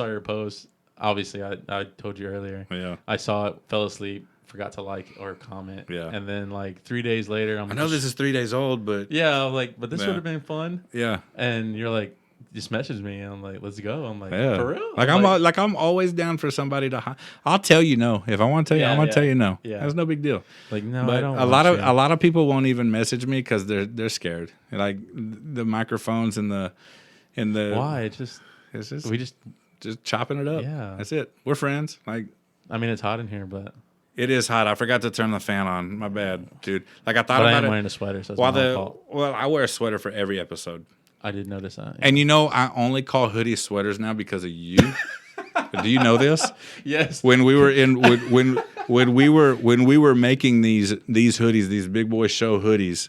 your post. Obviously, I told you earlier. Yeah. I saw it, fell asleep, forgot to like or comment. Yeah. And then like 3 days later, I know this is 3 days old, but yeah, I'm like, but this would have been fun. Yeah. And you're like, just messaged me. And I'm like, let's go. I'm like, for real? I'm always down for somebody to. I'll tell you no if I want to tell you. I'm gonna tell you no. Yeah. That's no big deal. Like no, but I don't. A lot of people won't even message me because they're scared. Like the microphones and the. Why? It's just we just chopping it up. Yeah. That's it. We're friends. Like. I mean, it's hot in here, but. It is hot. I forgot to turn the fan on. My bad, dude. Like I thought but about it. I am wearing a sweater, so it's my fault. Well, I wear a sweater for every episode. I did notice that. Yeah. And I only call hoodies sweaters now because of you. Do you know this? Yes. When we were when we were making these hoodies, these big boy show hoodies,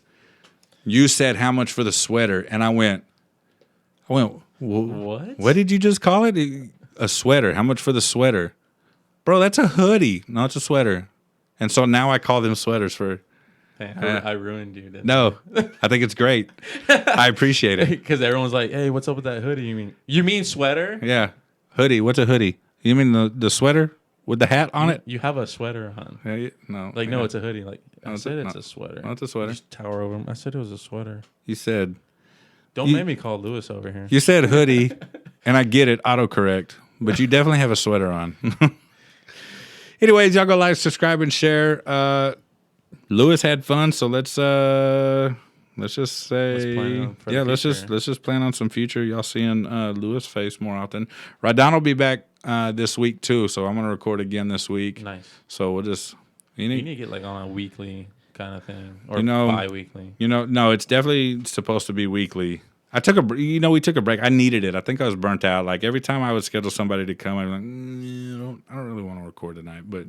you said how much for the sweater, and I went, what? What did you just call it? A sweater. How much for the sweater? Bro, that's a hoodie. No, it's a sweater. And so now I call them sweaters for... Man, I ruined you. No, I think it's great. I appreciate it. Because everyone's like, hey, what's up with that hoodie? You mean sweater? Yeah. Hoodie. What's a hoodie? You mean the sweater with the hat on it? You have a sweater on. No. Like, no, it's a hoodie. Like, I No, said it's a sweater. No, it's a sweater. Just tower over him. I said it was a sweater. You said... Don't make me call Lewis over here. You said hoodie, and I get it, autocorrect. But you definitely have a sweater on. Anyways, y'all go like, subscribe, and share. Lewis had fun, so let's just say let's just plan on some future. Y'all seeing Lewis face more often. Ridon will be back this week too, so I'm gonna record again this week. Nice. So we'll just you need to get like on a weekly kind of thing or bi-weekly. No, it's definitely supposed to be weekly. I took we took a break. I needed it. I think I was burnt out. Like every time I would schedule somebody to come, I'm like, I don't really want to record tonight. But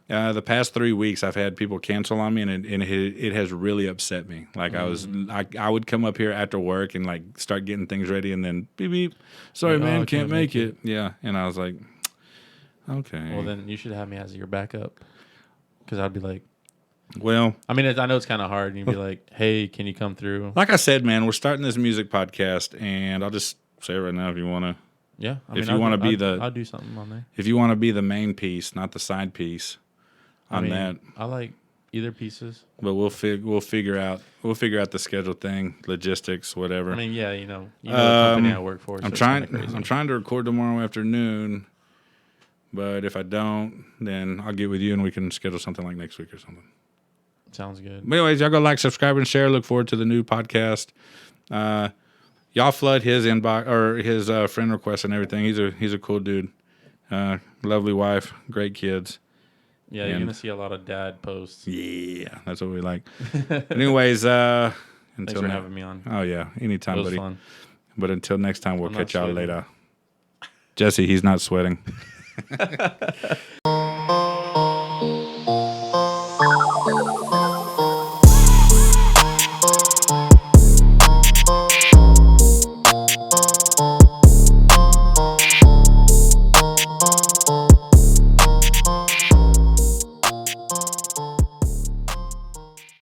the past 3 weeks, I've had people cancel on me, and it has really upset me. Like I would come up here after work and like start getting things ready, and then beep beep, sorry man, can't make it. Yeah, and I was like, okay. Well, then you should have me as your backup, because I'd be like. Well, I mean, I know it's kind of hard. And you'd be like, hey, can you come through? Like I said, man, we're starting this music podcast, and I'll just say it right now if you want to. Yeah. I'll do something on there. If you want to be the main piece, not the side piece on that. I like either pieces. But we'll figure out the schedule thing, logistics, whatever. I mean, yeah, you know the company I work for. So I'm trying to record tomorrow afternoon, but if I don't, then I'll get with you and we can schedule something like next week or something. Sounds good. But anyways, y'all go like, subscribe, and share. Look forward to the new podcast. Y'all flood his inbox or his friend request and everything. He's a cool dude. Lovely wife, great kids. Yeah, you're gonna see a lot of dad posts. Yeah, that's what we like. Anyways, Thanks until for having me on. Oh yeah, anytime, It was buddy. fun. But until next time, we'll I'm not catch y'all sweating. later. Jesse, he's not sweating.